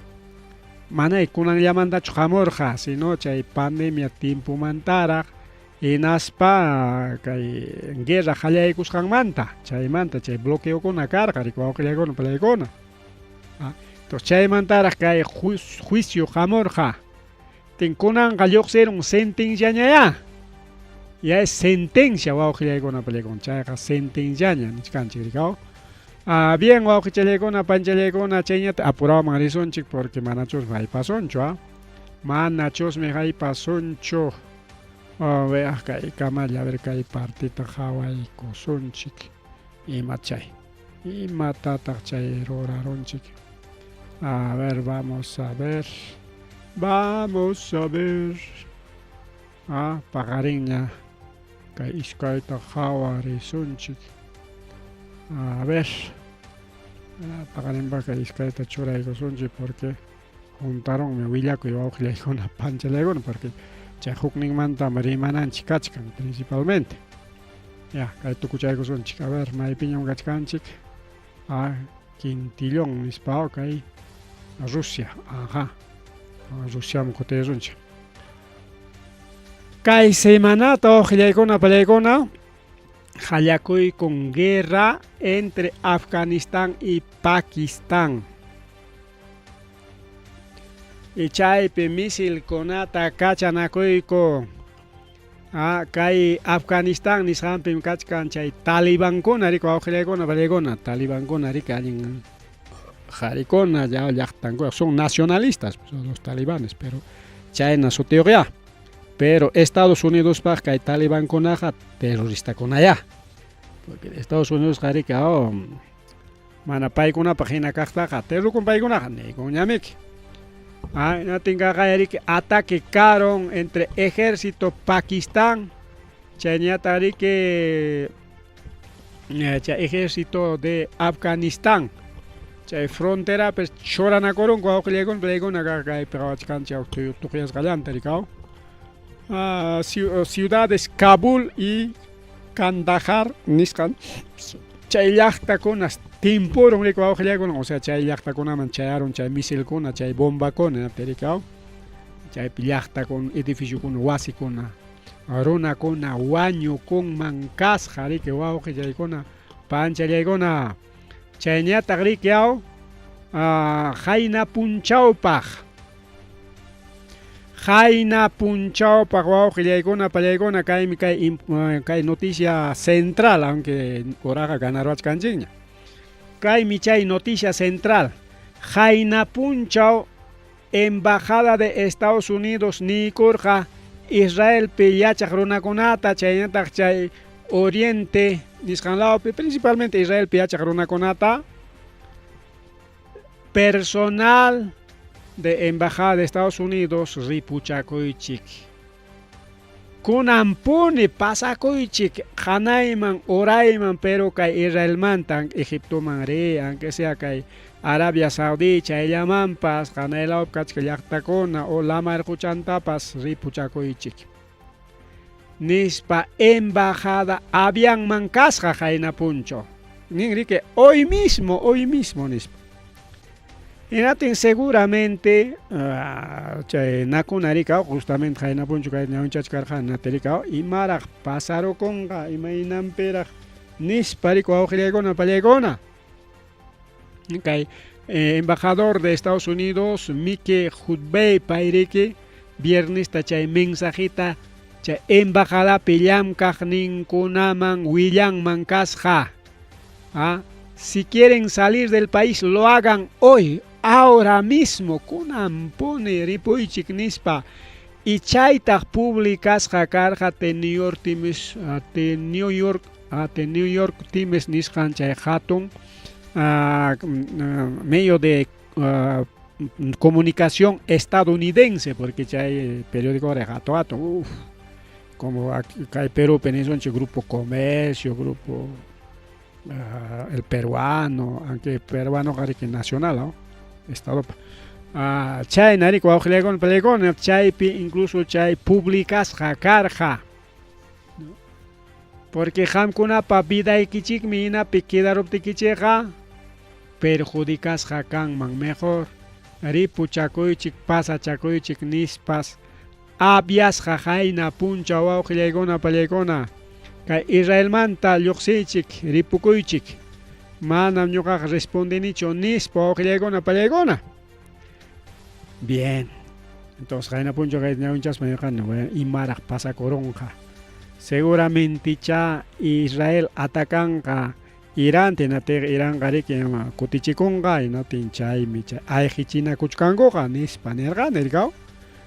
mana kunanllamantachu hamurqa sino chay pandemia timpumantaraq hinaspa kay guerra qallaykusqanmanta chaymanta chay bloqueokuna karqa rika wawqillaykuna playkuna entonces chaymantaraq kay juicio hamurqa tinkunanqa lluqsirun sentenciaña ya es sentencia wawqillaykuna playkuna chayqa sentenciaña nisqanchik rika bien wawqichallaykuna panchallaykuna chayñata apuraman risunchik porque manachus haypasunchu manachusmi haypasunchu veas kay kamalla a ver kay partita hawaykusunchik ima chay imatataq chay rurarunchik a ver vamos a ver paqarinña kay iskayta hawarisunchik a ver paqarinpa kay iskayta churaykusunchik porque juntaronmi willakuy wawqillaykuna panchallaykuna porque chay hukninmanta rimananchik kachkan principalmente ya kay tukuchaykusunchik a ver maypiñam kachkanchik Quintillón nispa kay Rusia Rusiaman kutisunchik kay semanata wawqillaykuna pallaykuna hallakuy con guerra entre Afganistán y Pakistán y chaypi misilkunata kachanakuyku kay Afganistán nisqanpim kachkan chay talibankuna rika wawqillaykuna pallaykuna talibankuna rika allin qarikuna ya llaqtankuna son nacionalistas son los talibanes pero chayna sutiyuq ya pero Estados Unidos pa kay talibankunaqa terroristakuna ya porque Estados Unidos rika mana paykunapaq hina kaqtaqa terrorkun paykunaqa niykunñamiki natinkaqa ataque karon entre ejército Pakistán chayñata riki chay ejército de Afganistán chay frontera pues choranakurun wawqillaykuna playkuna kaypi qawachkanchik tuqyasqallanta rika ciudades Kabul y Kandahar nisqan chay llaqtakuna timpurun rika wawqillaykuna o sea chay llaqtakunaman chayaron chay misilkuna chay bombakuna rika chaypi llaqtakuna edificiokuna wasikuna runakuna wañukunman kasqa riki wawqillaykuna panchallaykuna chayñataq riki hayna punchawpaq wawqillaykuna pallaykuna kaymi kay noticia central aunque uraqa ganarwachkanchikña kaymi chay noticia central hayna punchaw embajada de Estados Unidos nikurqa Israelpi yachaq runakunata chayñataq chay oriente nisqanlawpi principalmente Israelpi yachaq runakunata personal de embajada de Estados Unidos ripuchakuychik kunampuni pasakuychik hanayman urayman pero kay Israelmantan Egiptoman ri aunque sea kay Arabia Saudita chayllamanpas hanaylaw kachka llaqtakuna o lamar huchantapas ripuchakuychik nispa embajada avianman kasqa hayna puncho nin riki hoy mismo nispa Inatin seguramente chay nakunarika justamente hayna punchu kay ñawinchachkarqa natirika imaraq pasarukunqa imaynanpiraq nisparika wawqillaykuna pallaykuna kay embajador de Estados Unidos Mike Hudbey payriki viernesta chay mensajita chay embajadapi llamkaq ninkunaman willanman kasqa si quieren salir del país lo hagan hoy ahora mismo kunampuni ripuychik nispa y chaytaq publicasqa karqa The New York Times, The New York Times nisqan chay hatun medio de comunicación estadounidense, porque chay periódico de hato, como acá en Perú, Península, Grupo Comercio, Grupo El Peruano, aunque peruano que nacional, ¿no? Estado. Chay nari kwa ojlegon pelegon, chay incluso chay publicas jacarja. Porque hamkuna pa vida ikichik mina piquidarup tikicheja, perjudicas jacan man mejor. Ripu chakuychik pasa chakuychik nispas. Abias jajaina puncha wa ojlegona pelegona. Ka Israel manta lluxichik ripukuychik. Manam ñuqaq respondenicho nispa ojlegona pelegona. Bien. Entonces, Jaina Puncho Gainauchas Mayojano, Imaraj pasa coronja. Seguramente cha Israel atacanca Irán, tenater Irán Gariki, Kutichikonga, y no tinchay, micha, Aichichina Kuchkangoja, Nispanerga, Nergao.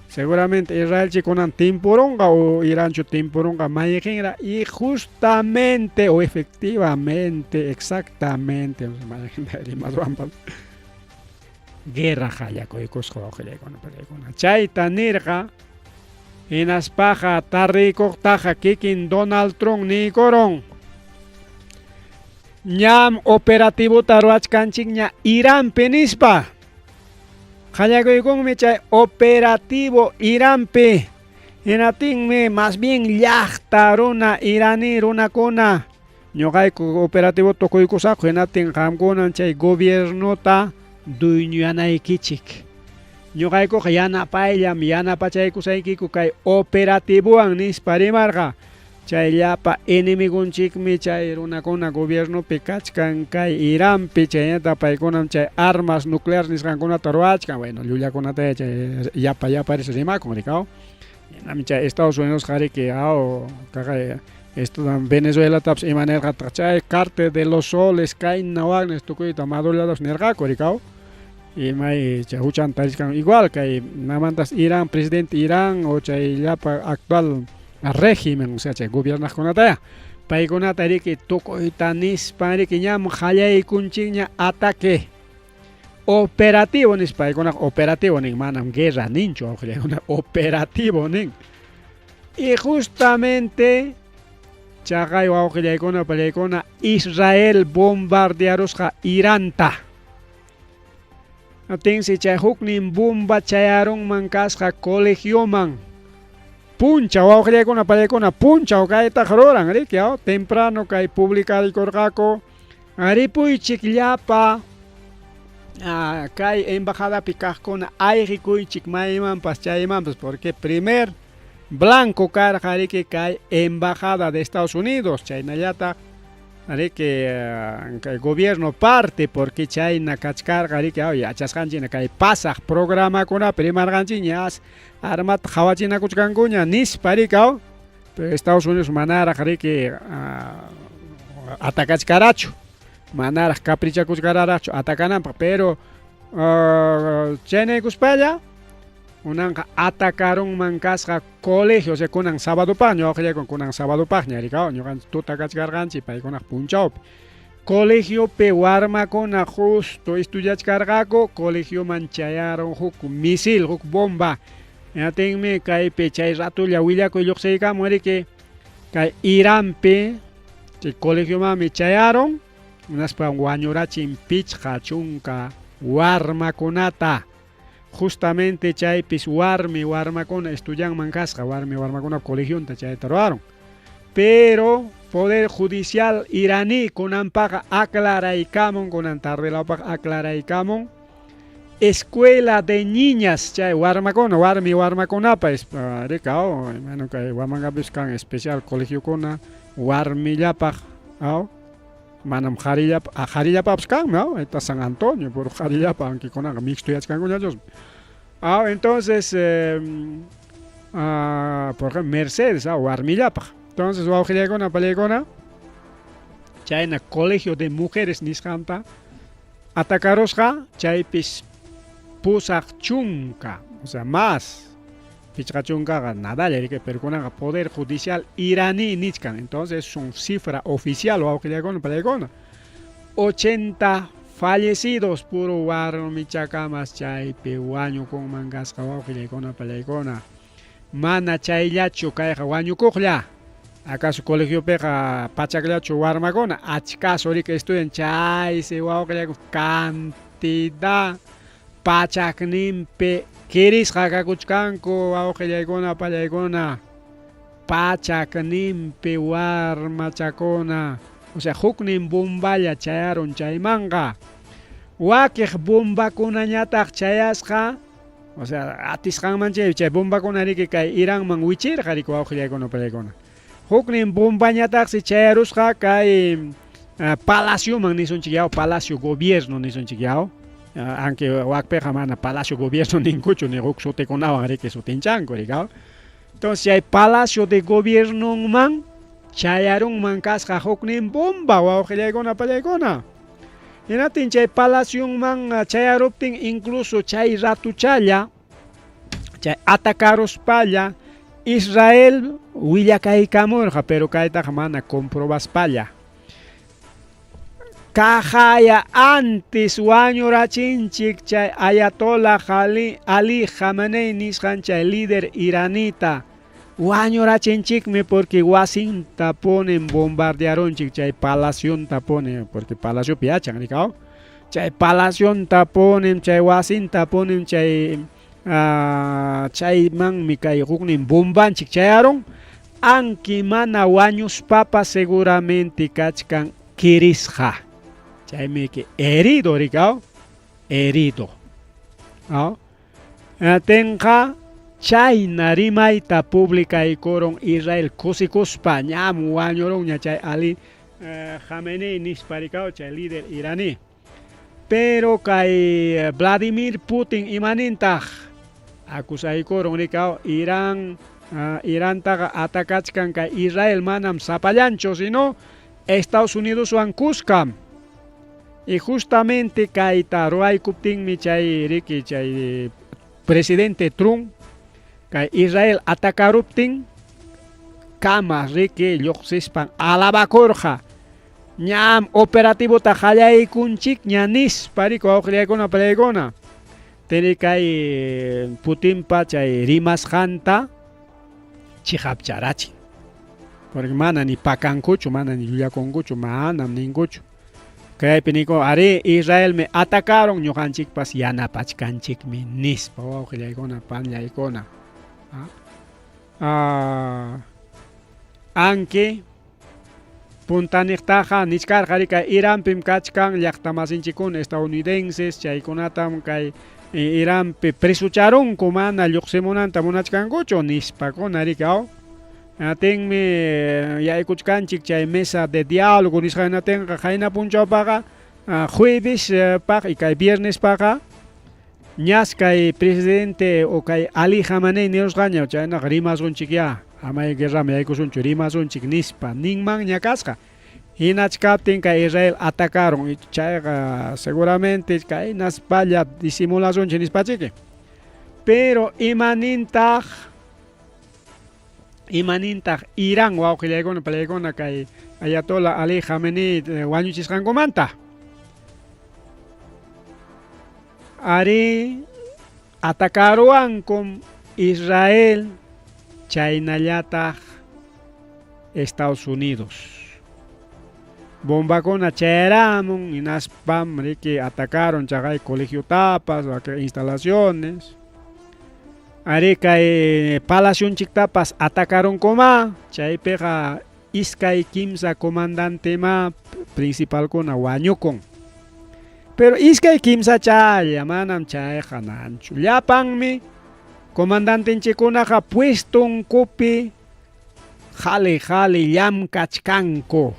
Seguramente Israel chikonan timporonga o Irán chu timporonga mayejera y justamente o efectivamente, exactamente, guerra jayako y cosco con chaita nirga en aspaja tarrico taja kikin Donald Trump ni coron ñam operativo taruach kanchigña Irán penispa jayako y con mecha operativo Irán pe en atingme más bien yachtaruna iraní runa kona ñogaiko operativo tokoiko saco en ating hamkonan chay gobierno ta duñuanay kichik. Ñuqayku yana payllam yana pachaykusaykiku kay operativowan nisparimarqa. Chayllapa enemigunchikmi chay runakuna gobiernopi kachkan kay Iránpi chayñata paykunam chay armas nucleares nisqankunata ruwachkan. Bueno, llullakunata chay yapa rimakun rikaw. Nami chay Estados Unidos qariki kaqay Venezuela taps imanelqa chay cártel de los soles kayna wagnes tukuyta madulados nirqaku rikaw. Y may chahuchan tariscan igual que namantas Irán, presidente Irán o chay llapa actual régimen, o sea, chay gobierno con ataya. Paigonata que toco itanis para que ñam jayay kunchiña ataque operativo nis paigona operativo ning manam guerra nincho operativo ning. Y justamente chagay wa paigona Israel bombardearosqa Iranta. Atensi chay huknin bomba chayaron mankasqa colegioman. Puncha wawqillaykunapa pallaykuna puncha kayta qaruran riki temprano kay publicarikurqaku aripuychik llapa kay embajadapi kaqkuna ayqikuychik maymanpas chaymanpas porque primer blanco karqa riki kay embajada de Estados Unidos chaynallata que el gobierno parte porque chayna kachkarqa riki yachasqanchina kay pasaq programa kuna primarqanchiñas armat hawachina kuchkankuña nispa riki pero Estados Unidos manaraq riki atacachkarachu manaraq caprichakuchkararachu atakananpaq pero chaynaykuspalla unanqa atacaron mankasqa colegio, o sea, kunan sábado paño, kunan sábado paña, rikao, ñuqan tuta kachkarqanchik paykunaq punchawpi. Colegio pe warmakuna justo estudiachkarqaku, colegio manchayaron huk misil, huk bomba. Yatinmi kaypi chay ratulla willakuy lluqsiykamun riki, kay Iránpi, chay colegio mami chayaron, unaspa wañurachin pichqa chunka warmakunata. Justamente chaypis warmakuna estudian mankasqa warmakuna colegionta chayta ruwaron. Pero Poder Judicial iraní kunanpaqa aclaraykamun kunan tardelawpaq aclaraykamun escuela de niñas chay warmakunapa rikaw imano kay wamanqapis kan especial colegiokuna warmillapaq manam Jarillapapas kan, ¿no? Está San Antonio, por Jarillapa, aunque con algo mixto y achkanguñachos. Entonces, por ejemplo, Mercedes, o Armillapa. Entonces, Waujilegona, Palegona, Chayna, Colegio de Mujeres Nisjanta, Atacarosja, Chaypis Pusach Chunka, o sea, más pichachunga nada le que pero con poder judicial iraní nichkan. Entonces es una cifra oficial o que le con para 80 fallecidos puro warno michakamas chay pehuaño con mangas kawa que le con para mana chayllachu kayqa wañukuqlla acaso colegio peqa pachaklachu warmakuna achkaso rika estudian chay se wawqilla cantidad pachakninpi kirisqa kakuchkanku wawqillaykuna pallaykuna pachakninpi warmachakuna o sea huknin bomballa chayaron chaymanqa wakiq bombakunañataq chayasqa o sea atisqanman chay bombakunariki kay Iranman wichirqa riku wawqillaykuna pallaykuna huknin bombañataqsi chayarusqa kay palacioman nisunchik yaw palacio gobierno nisunchik yaw aunque wakpeqa mana palacio gobierno ninkuchu ni huk sutikunawan riki sutinchanku rikaw entonces hay palacio de gobierno man chayarunman kasqa huknin bomba wawqillaykuna pallaykuna hinatin chay palacio man chayaruptin incluso chay ratuchalla chay atacaruspalla Israel willakaykamurqa pero kaytaqa mana comprobaspalla kajaya antes wañurachinchik chay Ayatollah Ali Khamenei nisqan chay líder iranita wañurachinchikmi porque wasinta ponen bombardearonchik chay palacionta ponen porque palacio piachan rikaw chay palacionta ponen chay wasinta ponen chay chaymanmi kay huknin bombanchik chayaron anki mana wañuspapa seguramente kachkan kirisqa chaymi que herido rikaw herido tenqa chayna rimayta publicaykuron Israel kusikuspa ñam wañuronña chay Ali Khamenei nispa rikaw chay líder iraní pero kay Vladimir Putin imanintaq acusaykuron rikaw Irantaqa atacachkan kay Israel manam sapallanchu sino Estados Unidos wan kuskam y justamente kayta ruwaykuptinmi chay riki chay presidente Trump kay Israel atacaruptin kama riki lluqsispan alabakurqa ñam operativo ta qallaykunchik ña nispa riku wawqillaykuna pallaykuna teni kay Putinpa chay rimasqanta chiqapcharachin porque mana ni pakankuchu mana ni llullakunkuchu manam ninkuchu kaypi niku ari Israel me atacaron ñuqanchikpas yanapachkanchikmi nispa wawqillaykuna panllaykuna anki puntaniqtaqa niskarqa rika Iranpim kachkan llaqtamasinchikuna estadounidenses chaykunatam kay Iranpi presucharunku mana lluqsimunanta munachkankuchu nispakuna rikaw tenmi yaykuchkanchik chay mesa de diálogo nisqanatenqa qayna punchawpaqa jueves y kay viernes paqa ñas kay presidente o kay Ali Khamenei nirusqaña chaynaqa rimasunchik ya amay guerrami yaykusunchu rimasunchik nispa ninman ñakasqa hinachkaptin kay Israel atacaron y chayqa seguramente kay naspalla disimulasunchik nispachiki pero imanintaq Irán wawqillaykuna pallaykuna kay Ayatollah Ali Khamenei wañuchisqankumanta ari atacaruankum Israel chaynallataq Estados Unidos bombakuna chayaramun inaspam riki atacaron chaqay colegio tapas instalaciones ari kay palacionchiktapas atacaron kuma chaypiqa iskay kimsa comandante ma principal kuna wañukun pero iskay kimsa chaya manam chayqa nanchu llapanmi comandantenchikunaqa puestunkupi jali llamkachkanku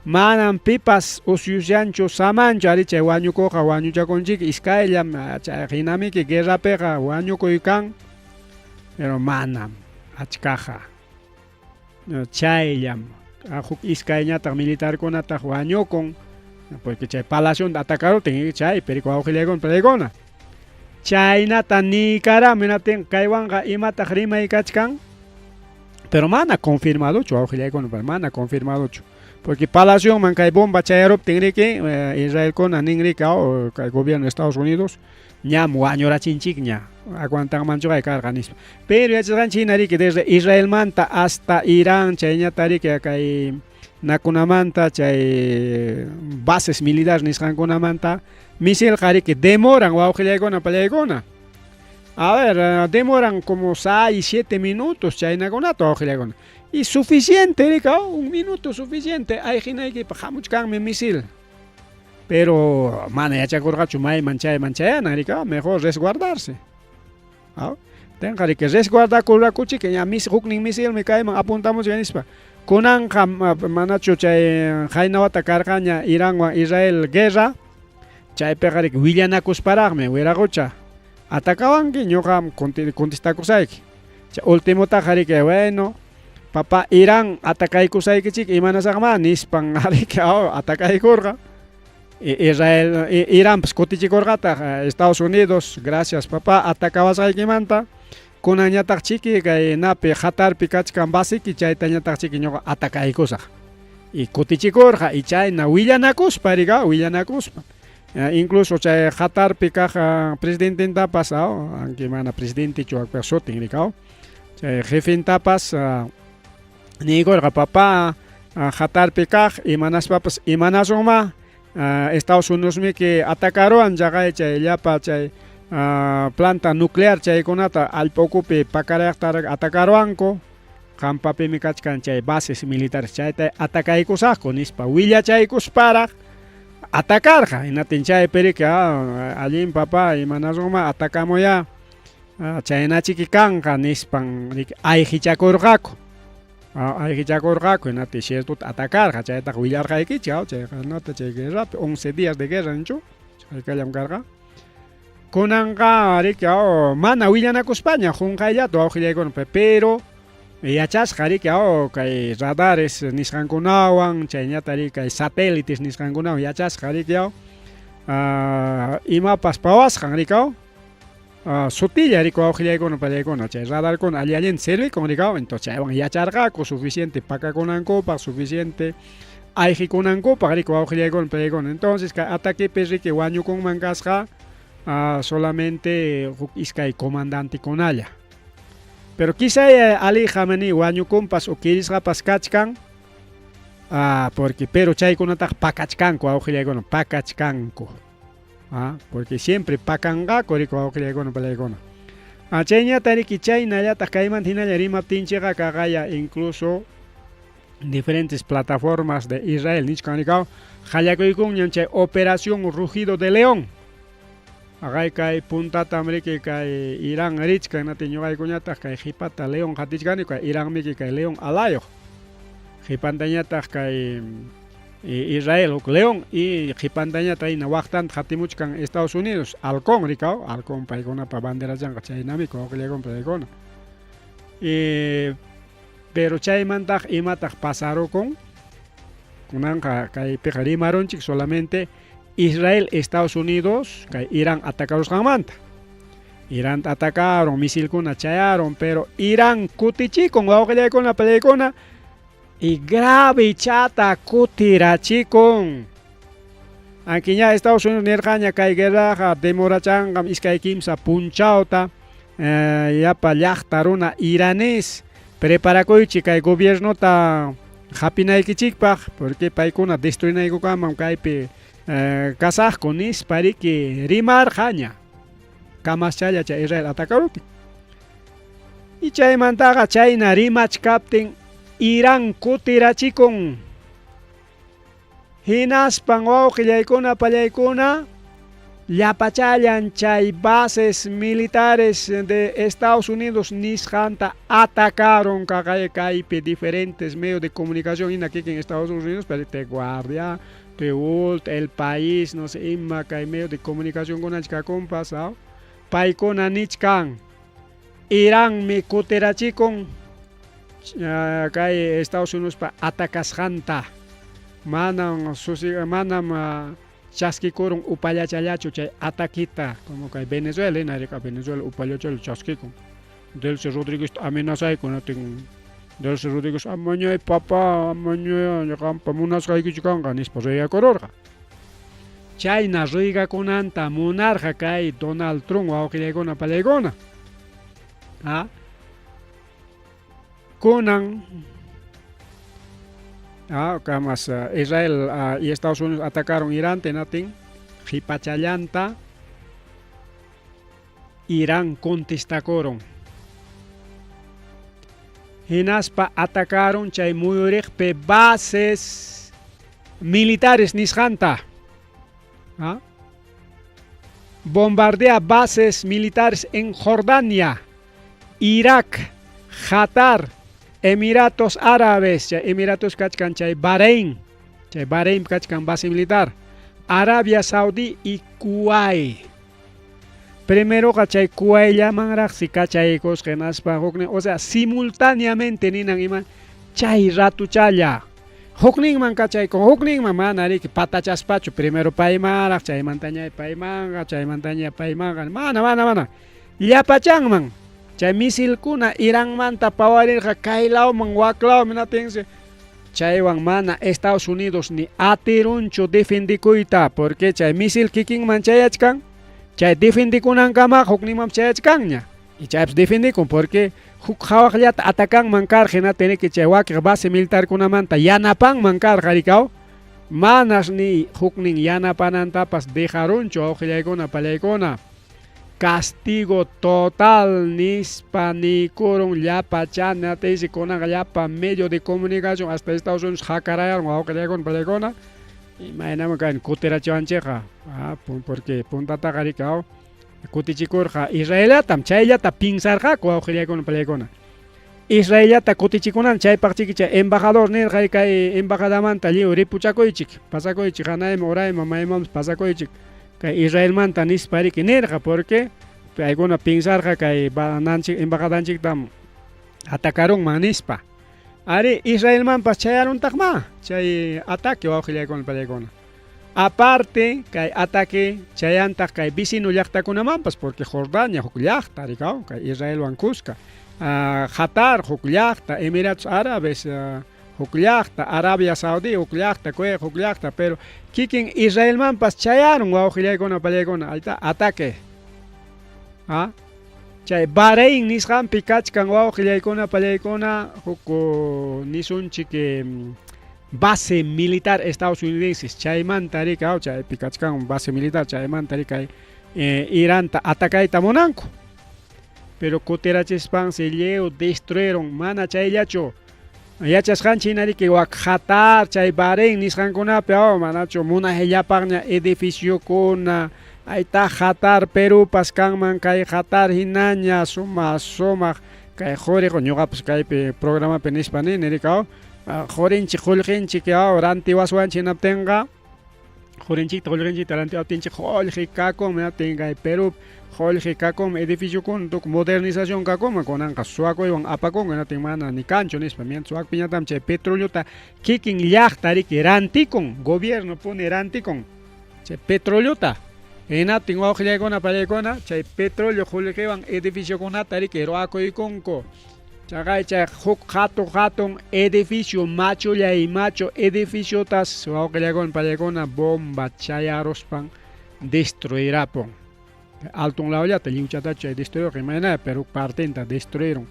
manam pipas usyushanchu samanchu ari chay wañukuqa wañuchakunchik iskayllam chay hinamiki guerrapiqa wañukuykan pero manam achkaqa chayllam huk iskayñataq militarkunataq wañukun porque chay palacio atacaron chay perico wawqillaykuna pallaykuna chaynata nikarami natin kaywanqa imataq rimay kachkan, pero mana confirmadochu awqillaykuna, pero mana confirmadochu. Porque Palacio man kay bomba chayaruptin riki Israelkuna nin riki kay gobierno de Estados Unidos ñam wañurachinchik ña aguantanmanchu kay karqa nispa. Pero yachasqanchina riki desde Israel manta hasta Irán chayñata riki kay nakunamanta chay bases militares nisqankunamanta misil riki demoran wawqillaykuna pallaykuna. A ver, demoran como 6, 7 minutos chaynakunata wawqillaykuna. Y suficiente, rica, 1 minuto suficiente. Hay gente que pajamuchkanme misil. Pero, mana, ya chakurgachu, may manchayana, rica, mejor resguardarse. Tenga que resguardar kurrakuchi, que ya hukning misil me cae, apuntamos ya nispa. Kunan manacho chay jainawata kargaña Irán wa Israel guerra, chay pegarik Villanakus paragme, huiragocha. Atacaban que yo contestakusayki. Último tajari que bueno. Papa Irán atacaikusay kichik imanasaqma nispan ariki atacaikurqa. Israel Irán pues kutichikurqata Estados Unidos gracias papá atacawasqaykimanta kunañataq chiki kay napi hatarpi kachkan basiki chaytañataq chiki ñuqa atacaykusaq. Y kutichikurqa y chayna willanakuspa riqa willanakuspa. Incluso chay hatarpi kaq presidentintapas anki mana presidente chuakpa sutin riqa. Chay jefintapas Nigorqa papá hatarpi kaq imanaspapas imanasonma Estados Unidos mi que atacaron llaqay chay llapa chay planta nuclear chaykunata allp'ukupi pakarayaqta atacaronku qampapimi kachkan chay bases militares chayta atacaykusaqku nispa willachaykusparaq atacarqa hinatin chaypiri que allin papá imanasonma atacamuya chaynachiki kanqa nispan ayqichakurqaku. Hay que acordar en este cierto atacar, ¿cachai? Está Villar Jaiki, chao, chay, no te cheques rápido, 11 días de guerra, ¿no? Hay que llamar. Konanga, rica, mana Villanaco España, Junjaya, tu auxiliar con pero, ya chas, jarica, que radares nisrankunawan, chaynatari, que satélites nisrankunawan, ya chas, jarica, y mapas pawas, jarica. Sutilla rico auxiliar con palaycona, chay radar con alien servi con rico, entonces ya charga con suficiente paca con ancopa, suficiente aiji con ancopa rico auxiliar con palaycona, entonces ataque perri que guaño con mangasja solamente iskai comandante con alla. Pero quizá ali jamani guaño compas o quieres rapas kachkan, porque pero chay con atak pakachkanko auxiliar con pakachkanko. Porque siempre pakanga koriko auxiliar palaycona. Chayña tariki chayna ya takayman hinalla rimaptinchega kagaya incluso diferentes plataformas de Israel nichkanikao hallakuykun ñanchay operación Rugido de León. Agay kay puntata amriki kay Irán richka nati ñuqaykuñataq kay hipata León hatichkani kay Irán miki kay León alayo. Hipantañataq kay Israel León y Jipandañata ina waqtan hatimuchkan Estados Unidos Halcón ricao Halcón paykuna pa bandera janqa chaynami koqllegon paykuna pero chaymantaq imataq pasarokun kunanqa kay piqa rimaronchik solamente Israel Estados Unidos kay Irán atacarusqanmanta Irán atacaron misilkuna chayaron pero Irán kutichikun wawqillaykuna pallaykuna y grave chata kutirachikun. Aquí ya Estados Unidos nirqaña kay guerra demorachangam iskay kimsa punchauta yapa llaqta runa iranes preparakuychi kay gobiernota hapinaykichikpaq porque paykuna destruinaykukaman kaypi kasaqku nispariki rimarqaña kamaschalla chay Israel atacaruti. Y chaymantaqa chayna rimachkaptin Irán kutirachikun hinaspan wawqillaykuna pallaykuna llapachallan chay bases militares de Estados Unidos nisqanta atacaron kaypi diferentes medios de comunicación hina aquí en Estados Unidos pero te guardia te ult el país no sé imma kay medios de comunicación kunachka kompas paykuna nichkan Irán mi kutirachikun kay Estados Unidos pa atacasjanta manam chasquikuron upallachallachu chay ataquita como que Venezuela narika Venezuela upallachallachu chasquikun Delcy Rodríguez amenazayku natin Delcy Rodríguez amañay papá amañay ñuqanpa munasqaykichu kanqa nispa riyakururqa chayna riqakunanta munarqa kay Donald Trump wawqillaykuna pallaykuna kunan kamas Israel y Estados Unidos atacaron Irán tenatin qhipachallanta Irán contestacoron hinaspa atacaron chay muyuriqpi bases militares nisqanta bombardea bases militares en Jordania, Irak, Qatar, Emiratos Árabes, Emiratos kachkan chay Bahrein kachkan base militar, Arabia Saudí y Kuwait. Primero kachay Kuwait llamanraq si kachaykos qenaspa o sea, simultáneamente ninan iman chay ratuchalla. Hukninman kachayko, hukninman manariki patachaspachu, primero paymaraq, chaymantaña paymanqa, chaymantaña paymanqa, mana. Llapachanman, chay misilkuna Iránmanta pawarirqa kaylawman waklawmi natinsi, chaywan mana Estados Unidos ni atirunchu defendikuyta, porque chay misil kikinman chayachkan, chay defendikunankamaq hukninman chayachkanña, y chaypis defendikun, porque huk hawaqllata atakanman karqina teneki chay wakiq base militarkunamanta yanapanman karqa manas ni huknin yanapanantapas dejarunchu awqillaykuna pallaykuna castigo total nispa nikuron llapachana taysi kunaqa llapa medio de comunicación hasta Estados Unidos hakarayarun awqillaykuna pallaykuna imaynaman kan kutirachiwanchikqa porque puntataqa rikaw kutichikurqa Israelatam chayllata pinsarqaku awqillaykuna pallaykuna Israelata kutichikunan chaypaqchiki chay embajador nirqa kay embajadamanta lliw ripuchakuychik pasakuychik hanayman urayman maymanpas pasakuychik kay Israelmanta nispariki nirqa porque paykuna pinsarqa kay embajadanchiktam atacarunman nispa ari Israelmanpas chayaruntaqma chay ataque awqillaykuna pallaykuna. Aparte, kay ataque chayantaq kay vecino llaqtakunamanpas porque Jordania huk llaqta rikaw kay Israelwan kuska, Qatar huk llaqta, Emiratos Árabes huk llaqta, Arabia Saudí huk llaqta, Kuwait huk llaqta, pero kikin Israelmanpas chayarun wawqillaykuna pallaykuna ayta ataque. Chay Bahrein nisqanpi kachkan wawqillaykuna pallaykuna huk nisunchik base militar estadounidenses chaymanta rika chaypi kachkan base militar chaymanta rika Iranta atacayta munanku pero kutirachispan selleu destruyeron mana chayllachu yachasqanchina riki wak Qatar chay Bahrein nisqankunapi manachu munajillapaqña edificiokuna ayta Qatar Perupas kanman kay Qatar hinaña sumaq kay qhuriq ñuqapas kaypi programapi nispanini rika Jorinchik qulqinchik rantiwaswanchik hinaptinqa Jorinchikta qulqinchikta rantiwaptinchik qulqi kakun hinaptin Perú qulqi kakun edificiokuna modernización kakun kunanqa suwakuywan apakun hinaptin mana ni kanchu nispa mientras suwakpiñatam chay petróleuta kikin llaqta riki rantikun gobierno puni rantikun chay petróleuta hinaptin wawqillaykuna pallaykuna chay petróleo qulqiwan edificiokunata riki ruwakuykunku Chagay huk hatun edificio macho edificiotas wawqillaykuna pallaykuna bomba chayaruspan destruirapun altun lawllata lliwchata chay destruir imayna pero partenta destruyeron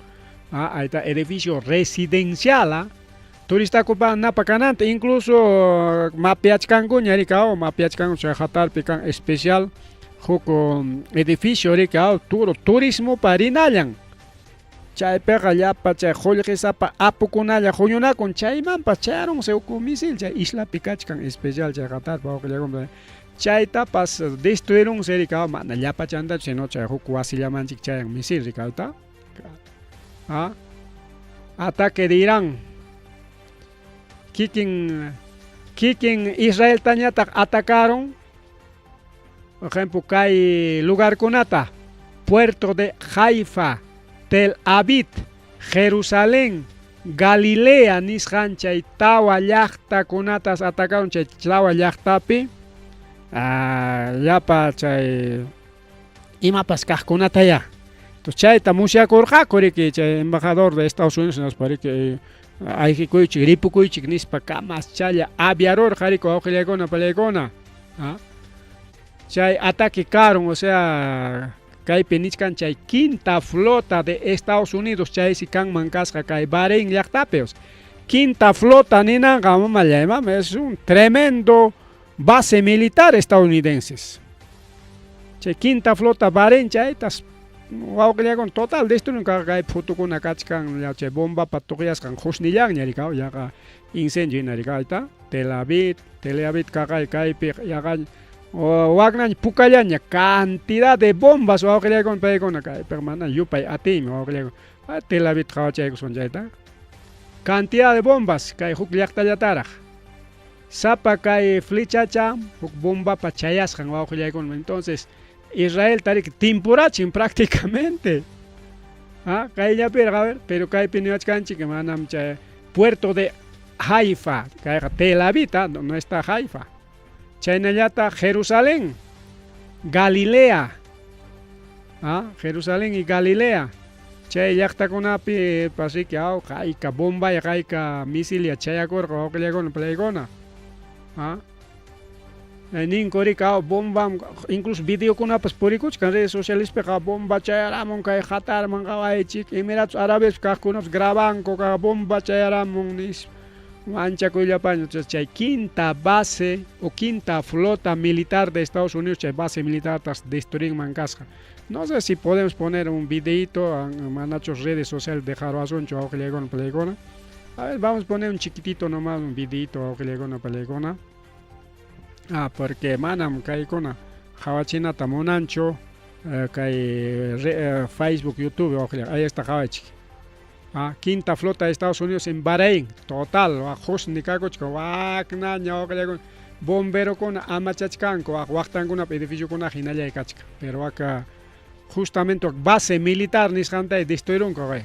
ayta edificio residencial turistakupan napakananta incluso mapiachkankuña rika mapiachkanku chay Qatarpi kan especial huk edificio rika turismo parinallan chaypiqa llapa chay qullqisapa apukunalla huñunakun chaymanpas chayaron sewku misil chay islapi kachkan especial chay Qatarpa wawqillaykuna chaytapas destruyeron rika mana llapachantachu sino chay huk wasillamanchik chayan misil rikayta ataque de Irán kikin Israel tañataq atacaron por ejemplo kay lugarkunata Puerto de Haifa Tel Aviv, Jerusalén, Galilea nisqan chay tawa llaqtakunatas atacaron chay tawa llaqtapi llapa chay imapas kajkunata ya. Entonces chayta musyakurqakuri que chay embajador de Estados Unidos nos parece que ayqikuychik ripukuychik nispa kamas chaya aviador qhariku awqillaykuna palaykuna. Chay ataque karon, o sea, kaypi nichkan chay quinta flota de Estados Unidos chaysi kanman kasqa kay Bahrein llaqtapi. Quinta flota ninanqa mamallaymama es un tremendo base militar estadounidenses. Chay quinta flota Bahrein chaytas wawqillaykuna total destruyen kay phutukuna kachkan chay bomba patuqyasqan husnillan ñarikaw yaqa incendio narikayta Tel Aviv kaqay kaypi yaqa waqnañ pukallaña cantidad de bombas wawqillaykuna paykuna kaypi mana yupay atiymi wawqillaykuna Tel Aviv qhawachaykusun chayta cantidad de bombas kay huk llaqtallataraq sapa kay flechacha huk bomba pa chayasqan wawqillaykuna. Entonces Israel tarik timpurachin prácticamente. Kayllapiraq a ver, pero kaypi niwachkanchik manam chay puerto de Haifa, kayqa Tel Aviv, no está Haifa. Chaynallata Jerusalén, Galilea. Jerusalén y Galilea. Chay llaqtakunapi pasiki kayka bomba ya kayka misilia chayakurqa wawqillaykuna palaykuna. Ninkurika bomba incluso videokunapas purikuchkan redes socialespi bomba chayaramun kay qatarman qawaychik Emiratos Árabes kaqkunapas grabanku bomba chayaramun nis manchakuyllapaña. Chay quinta base o quinta flota militar de Estados Unidos chay base militar tas destruinman kasqa. No sé si podemos poner un videito en manachos redes sociales de Jaroazoncho awqillaykuna palaykuna. A ver, vamos a poner un chiquitito nomás, un videito awqillaykuna palaykuna. Porque manam kaykuna hawachinata munancho kay Facebook, YouTube, ahí está hawachik. Quinta flota de Estados Unidos en Bahrein, total, husnikakuchka waqnaña wawqillaykuna bomberokuna amachachkanku waqtankuna edificiokuna hinallaykachka. Pero acá justamente base militar nisqanta destruirunku kay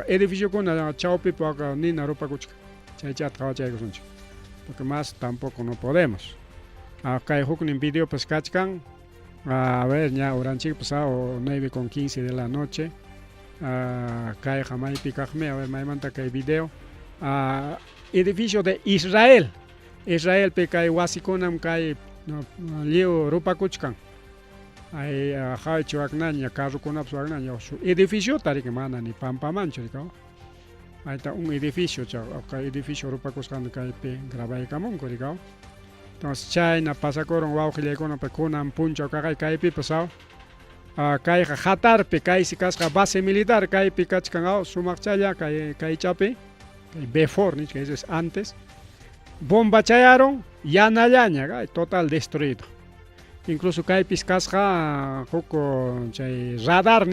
edificiokuna chawpipi nina rupakuchka. Chaychata hawachaykusunchik. Porque más tampoco no podemos. Acá huknin video pues kachkan. A ver, ya oranchik pasado 9:15 de la noche. Kay jamaypi kajme, a ver, maymanta kay video. Edificio de Israel. Israel pe kay wasikunam kay liu rupakuchkan. Ay hawchi waqnaña carrukunapas waqnaña edificio tarik mana ni pampamancho rikaw. Ahí está un edificio, kay edificio rupakusqanta kaypi grabaykamunku rikaw. Entonces chayna pasakuron wawqillaykuna kunan punchaw kaqay kaypi pasado kayqa qatarpi kaysi kasqa base militar kaypi kachkan sumaqchalla kaychapi kay before nichka, eso es antes bomba chayaron yanallaña total destruido. Incluso kaypis kasqa huko chay radar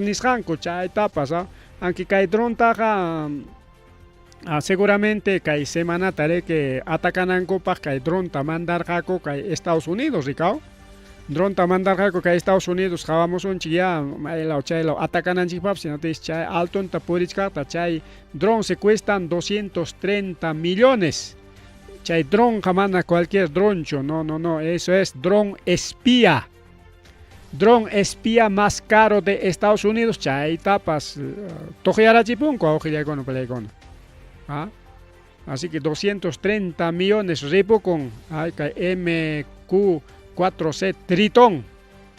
nisqanku chaytapas aunque kay drontaqa seguramente kay semana tare que atacanankupaq kay dronta mandarqaku kay Estados Unidos rikaw. Dronta mandarqaku kay Estados Unidos qawamusunchik ya maylaw chaylaw atacananchikpapas sinotis chay altonta purichkaqta chay drone se cuestan 230 millones. Chay drone mana cualquier droncho, no, eso es drone espía. Drone espía más caro de Estados Unidos chay tapas tojiarachipunku awqillaykuna palaykuna. Así que 230 millones repo con MQ-4C Tritón,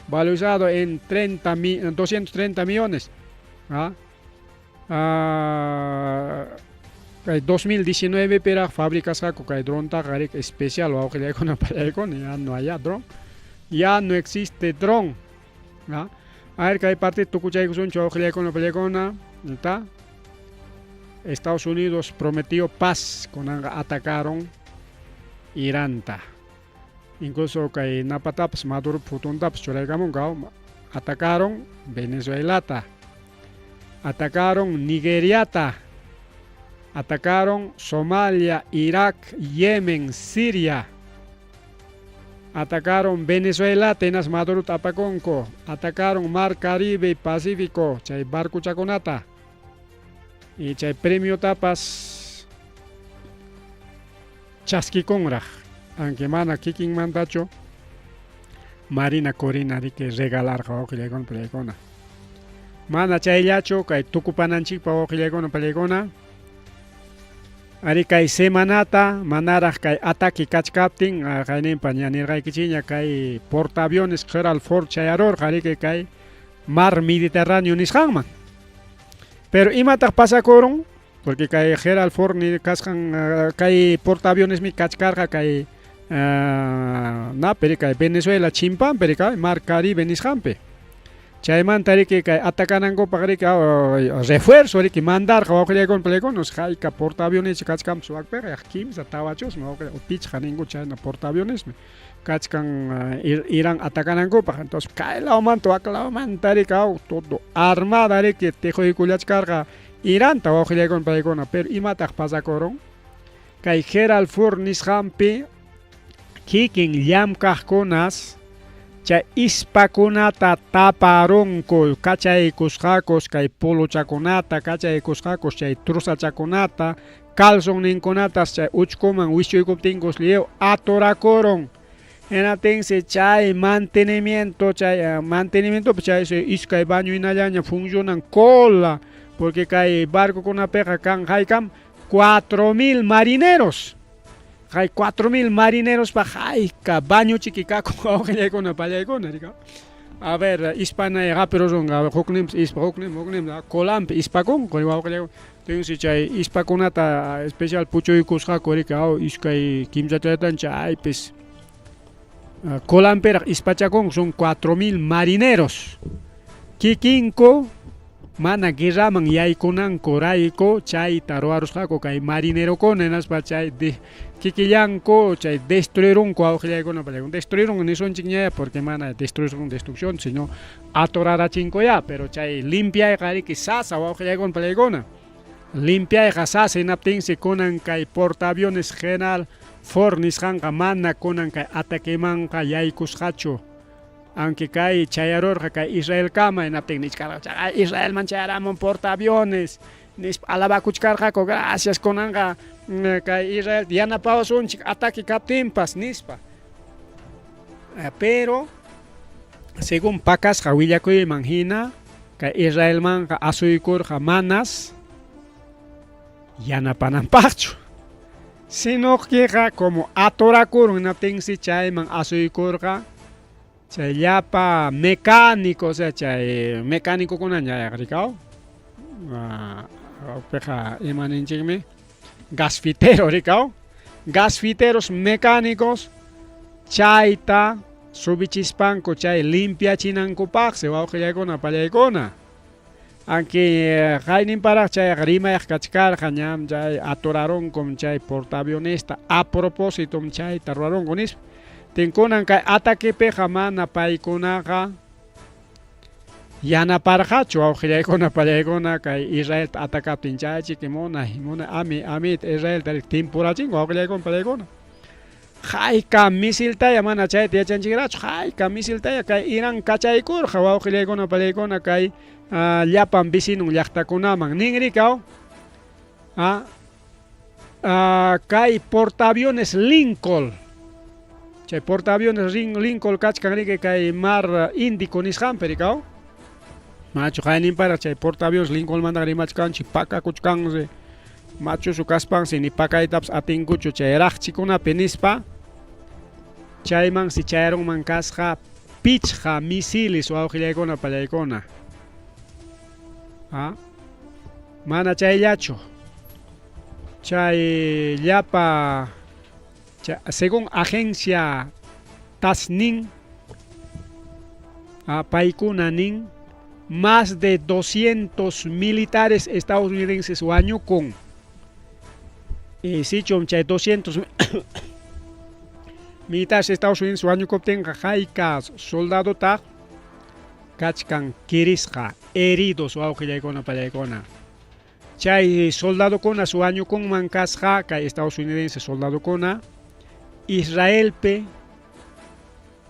valorizado en 230 millones. 2019 pero fábricas kay drone tarik especial awqillaykuna palaykuna ya no hay drone, ya no existe drone. A ver kay parte tukuchaykusunchu awqillaykuna palaykuna está. Estados Unidos prometió paz cuando atacaron Irán. Incluso kay napatapas Maduro putuntapas churaykamunqa atacaron Venezuela, atacaron Nigeria, atacaron Somalia, Irak, Yemen, Siria, atacaron Venezuela, tenas Maduro tapaconco, atacaron Mar Caribe y Pacífico, chay barco chaconata. Y chay premio tapas chaskikunraq aunque mana kikin mandacho Marina Corina que regalar hawakilekuna palaykuna mana chayllachu kay tukupananchikpa wawqillaykuna palaykuna ari kay semanata manaraq kay ataque kachkaptin qayninpa ñanirqaykichiña kay portaaviones Gerald Ford chayarurqa ari kay mar Mediterráneo nisqanman pero imataq pasakurun porque kay Gerald Ford ni kasqan kay portaaviones mi kachkarqa kay naperi kay Venezuela chimpan peri kay mar Caribe nisqanpi chaymanta riki kay atakanankupak riki refuerzo riki mandarqa wawqillaykuna palaykuna hayka portaaviones kachkan suwakpiqa yaq kimsa tawachusmi pichqa ninku chayna portaavionesmi kachkan Irán atakanankupak entonces kay lawmanta wak lawmanta riki todo armada riki tijuykullachkarqa Iranta wawqillaykuna palaykuna pero imataq pasakurun kay Gerald Ford nisqanpi kikin llamkaqkunas chay ispakunata taparunku kachaykusqakus kay puluchakunata kachaykusqakus chay trusachakunata calzon ninkunatas chay uchkuman wishuykuptinkus liyaw atorakurun enatinsi chay mantenimiento chay iskay baño inallaña funcionan cola porque kay barcokunapiqa kan haykam 4.000 marineros hay 4.000 marineros pa hayka baño chiquikaku wawqillaykuna pallaykuna rika a ver hispana rapirosun huknim kolampi hispakun wawqillaykuna tinsi chay hispakunata especial puchuykusqaku rika iskay kimsataytan chaypis kolampiraq hispachakun son 4.000 marineros kikinku mana guerraman yaykunanku rayku chayta ruwarusqaku kay marinerokuna hinaspa chay kikillanku chay destruirunku wawqillaykuna palaykuna destruirun nisunchik ña porque mana destrucción sino atorarachinku ya pero chay limpiayqa riki sasa wawqillaykuna palaykuna limpiayqa sasa hinaptinsi kunan kay portaaviones General Ford nisqanqa mana kunan kay ataquemanqa yaykusqachu aunque kay chayarurqa kay Israel kama hinaptin nichkarqa Israelman chayaramun portaaviones alabakuchkarqaku gracias kunanqa kay Israel yanapawasunchik ataque kaptinpas nispa pero según pakasqa willakuyman hina kay Israelmanqa asuykurqa manas yanapananpaqchu sino qiqa como atorakurun hinaptinsi chayman asuykurqa chay llapa mecánico o sea chay mecánico kunaña rikaw peja imaninchikmi gasfitero rikaw gasfiteros mecánicos chayta subichispanku chay limpiachinankupaqsi wawqillaykuna pallaykuna aunque qayninparaq chay rimayaq kachkarqa ñam chay atorarunkum chay portaavionesta a propósito chayta rurarunku nispa tinkunan kay ataquepiqa mana paykunaqa yanaparqachu wawqillaykuna pallaykuna kay Israel atacaptin chaychik munay ami Israel timpurachinku wawqillaykuna pallaykuna hayka misiltaya mana chayta yachanchikrachu hayka misiltaya kay Irán kachaykurqa wawqillaykuna pallaykuna kay llapan vecino llaqtakunaman ninrikaw kay portaaviones Lincoln chay portaaviones Lincoln kachkan riki kay mar Índico nisqanpi rikaw machu qayninparaq chay portaaviones Lincoln manta rimachkanchik pakakuchkansi machusu kaspansi ni pakaytapas atinkuchu chay raqchikunapi nispa chaymansi chayrunman kasqa pichqa misiles wawqillaykuna pallaykuna mana chayllachu chay llapa según agencia TASNIN paykuna nin más de 200 militares estadounidenses wañukun sichum chay 200 militares estadounidenses wañukuptinqa hayka soldado taq kachkan kirisqa heridos wawqillaykuna pallaykuna chay soldadokuna suwañukunman kasqa kay estadounidense soldadokuna Israelpi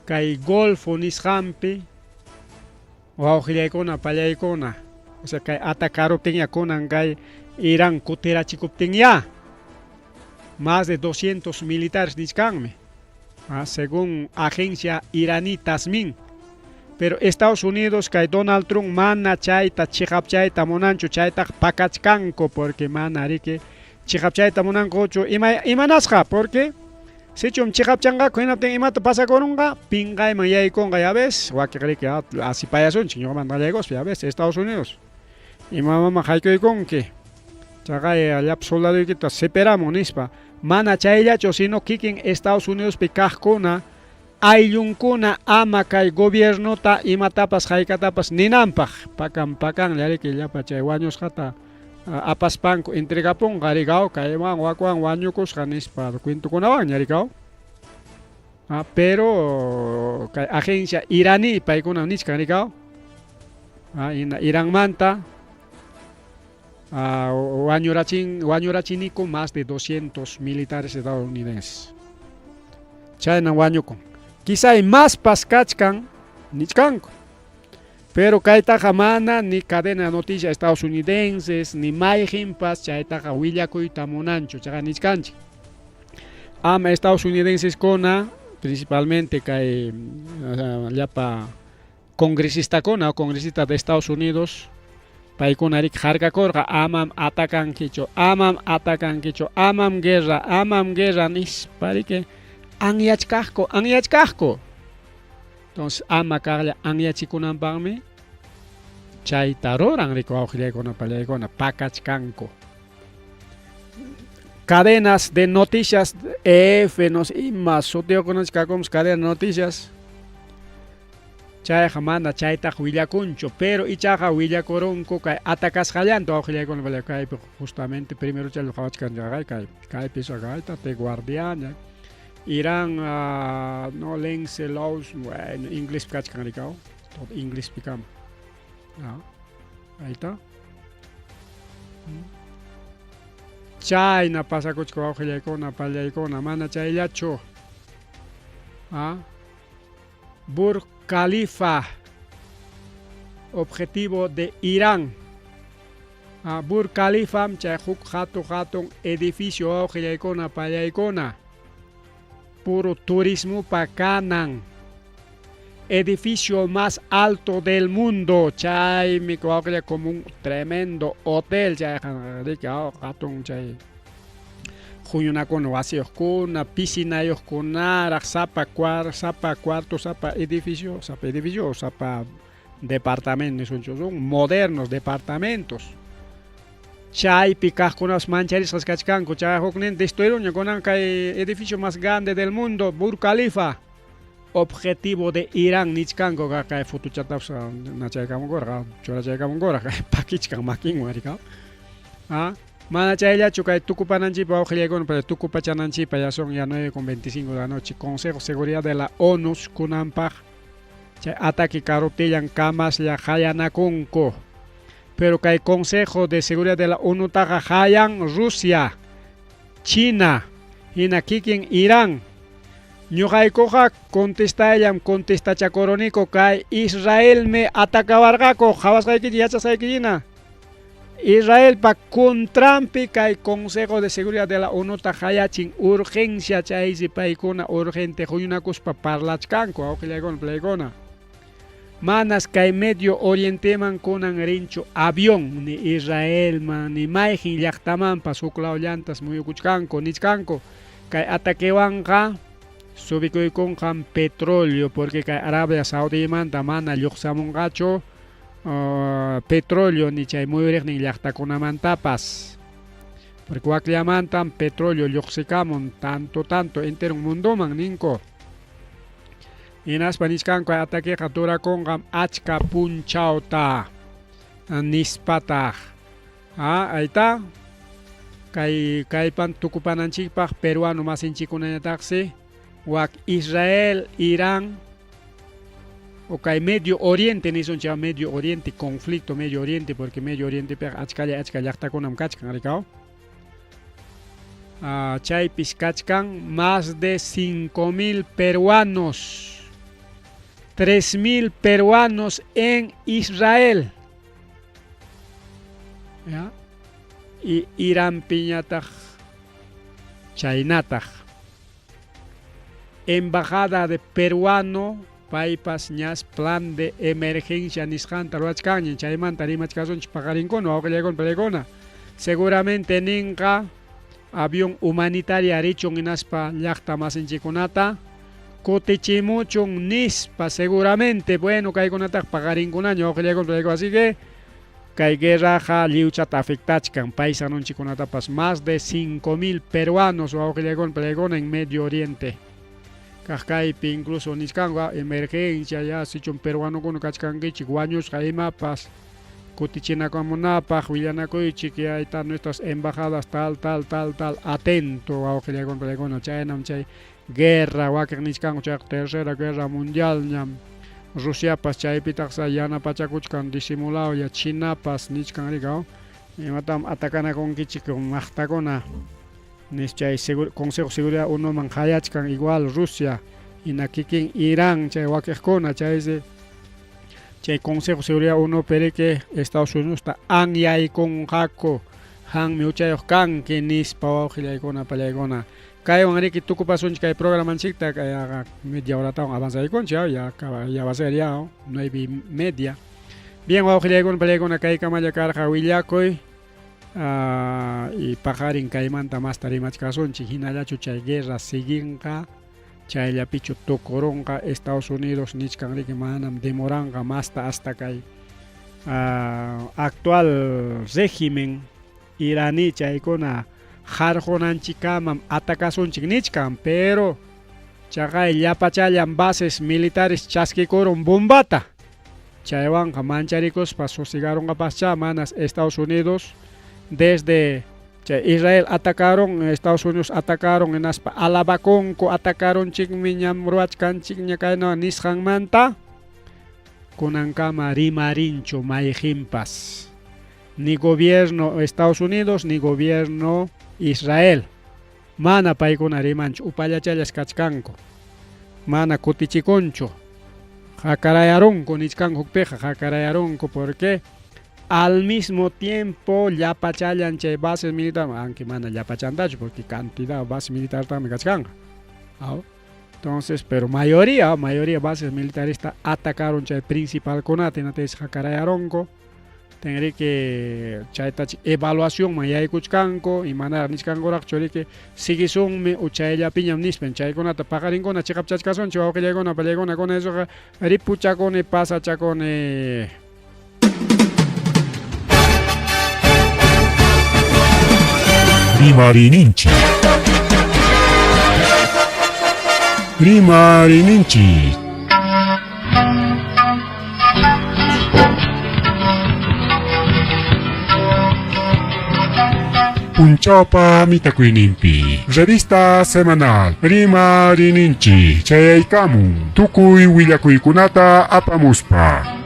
kay Golfo nisqanpi wawqillaykuna pallaykuna o sea kay atacaruptin kunan kay Irán kutirachikuptin ya más de 200 militares nisqanmi según agencia iraní Tasmin. Pero Estados Unidos que Donald Trump mana chayta chihapchayta monancho chayta pakachkanko porque mana rike chihapchayta monankocho imanasqa porque sichum chihapchanga kuinapten imata pasakorunga pingayman yaykonga ya ves wakiqriki así payasunchik ñuqamanta gallegos ya ves Estados Unidos imamama haykuykunki chaqay allapa soldaduykita seperamun nispa mana chayllachu sino kikin Estados Unidos pi kaqkuna ayllunkunna ama kay gobiernota imatapas haykatapas ninanpaq pakan llariki llapa chay wañusqata apaspanku entregapunqa rigaw kaywan wakwan wañukusqa nispa cuentukunawan rigaw pero kay agencia iraní paykuna nisqa rigaw Iranmanta wañurachiniku más de 200 militares estadounidenses chayna wañukun quizá hay más paskachkan nichkanku pero kaytaqa mana ni cadena de noticias estadounidenses ni mayjinpas chaytaqa willakuyta munanchu chaqa nichkanchik ama estadounidenses kuna principalmente kay llapa congresista de Estados Unidos paykuna rik harkakurqa amam atakankichu amam guerra nisparike anyachkaqku entonces ama kaqlla anyachikunanpaqmi chayta ruran riku awqillaykuna pallaykuna pakachkanku cadenas de noticias EF nos ima sutiyukunancik kakumus cadena de noticias chayqa mana chaytaqa willakunchu pero ichaqa willakurunku kay atakasqallantu awqillaykuna pallaykaypi justamente primero chaylo qhawachkanchaqay kaypi saqayta te guardián Irán no lense laws bueno inglés kachkan rikao todo inglés pikam ahí está chayna pasakuchku awqillaykuna pallaykuna mana chayllachu Burj Khalifa objetivo de Irán Burj Khalifa chay huk hatun edificio awqillaykuna pallaykuna puro turismo pakanan edificio más alto del mundo chay mikawaqlla como un tremendo hotel chay hatun chay huyunakuna wasiyuqkuna piscinayuqkunaraq sapa cuarto sapa edificio sapa departamentos son modernos departamentos chaypi kaqkunapas mancharisqas kachkanku chay huknin destruyeron kunan kay edificio más grande del mundo Burj Khalifa objetivo de Irán nichkanku kay futuchatapas nachaykamunkura churachaykamunkura kay pakichkan makinwan rika mana chayllachu kay tukupananchikpa awqillaykuna tukupachananchikpa ya son ya 9:25 de la noche Consejo de Seguridad de la ONU kunanpaq chay ataque karutillan kamaslla hayanakunku pero que el Consejo de Seguridad de la ONU taqa hayan Rusia, China, hina kikin Irán. Ñuqaykuqa contestachakuruniku kay Israel me atacawarqaku hawasqaykita yachasqaykillina. Israel pa contrampi kay Consejo de Seguridad de la ONU ta hayachin urgencia chaysi paykuna urgente huyunakuspa parlachkanku awqillaykuna pallaykuna. Manas kay Medio Oriente man kunan rinchu avión ni Israel man ni mayjin llaqtamanpas huklaw llantas muyukuchkanku nichkanku kay ataquewanqa subikuykunqan petróleo porque kay Arabia Saudimanta mana lluqsamunqachu petróleo ni chay muyuriqnin llaqtakunamantapas porque wakllamantan petróleo lluqsikamun tanto entero mundoman ninku Inaspa niskanku ataqueqa durakunqam achka punchawta nispataq ahí está kaypan tukupananchikpaq peruano masinchikkunallataqsi wak Israel, Irán o kay Medio Oriente nisunchik Medio Oriente conflicto Medio Oriente porque Medio Oriente achka llaqtakunam kachkan rikaw chaypis kachkan más de 5.000 peruanos 3.000 peruanos en Israel. ¿Ya? Y Irán piñataj, Chaynatag. embajada de peruano paypas ñas plan de emergencia nisqanta ruachkanña chaymanta rimachkasunchik paqarinkuno wawqillaykuna palaykuna seguramente ninqa avión humanitaria richun hinaspa llaqta masinchikkunata kutichimuchun nispa seguramente bueno kaykunataq paqarinkunaña wawqillaykuna palaykuna así que kay guerraqa liwchata afectachkan paisanunchikkunatapas más de 5.000 peruanos wawqillaykuna palaykuna en Medio Oriente kajkaypi incluso niskanqa emergencia ya sichun peruanokuna kachkankichik wañushqa imapas kutichinakumunapaq willanakuychik ya está nuestras embajadas tal atento wawqillaykuna palaykuna chaynam chay guerra wakiq niskanqa chay tercera guerra mundial ñam Rusiapas chaypitaqsa yanapachakuchkan disimulado ya Chinapas nichkan rika imatam atacanakunkichik maqtakuna nis chay Consejo de Seguridad unoman hayachkan igual Rusia hina kikin Irán chay wakiqkuna chay Consejo de Seguridad uno perike Estados Unidos ta anyaykunqaku hanmi uchayuq kanki nispa wawqillaykuna palaykuna kaywan riki tukupasunchik kay programanchikta kay media horatawan avanzaykunchik ya va a ser ya 9:30 bien wawqillaykuna palaykuna kaykamalla karqa willakuy y pajarin kaymanta masta rimachkasunchik hinallachu chay guerra siginqa chayllapichu tukurunqa Estados Unidos nichkan riki manam demoranqa masta hasta kay actual régimen iraní chaykuna jarjonanchikamam atakasunchik nichkan pero chaqay llapachallan bases militares chaskikurun bombata chaywanqa mancharikuspa sosigarunqapascha manas Estados Unidos desde Israel atacaron Estados Unidos atacaron en aspa alabaconco atacaron chikmi ñam ruachkanchik ñakayno nisqanmanta kunankama rimarinchu mayjimpas ni gobierno Estados Unidos ni gobierno Israel mana paykuna rimanchu upallachallas kachkanku mana kutichikunchu hakarayarunku nichkan hukpiqa hakarayarunku porque al mismo tiempo llapachallan chay bases militares aunque mana llapachantachu porque cantidad bases militares también kachkanqa entonces pero mayoría bases militares atacaron chay principal kunata inates hakarayarunku tendré que chaytachi evaluación mayaykuchkanku y mana niskankuraqchu riki sigisunmi uchayllapiñam nispen chaykunata paqarinkuna chiqapchachkasunchi wawqillaykuna palaykuna con eso ripuchakuni pasachakuni Rimarininchi. Punchawpa mitakuynimpi revista semanal Rimarininchi chayaykamun tukuy willakuykunata apamuspa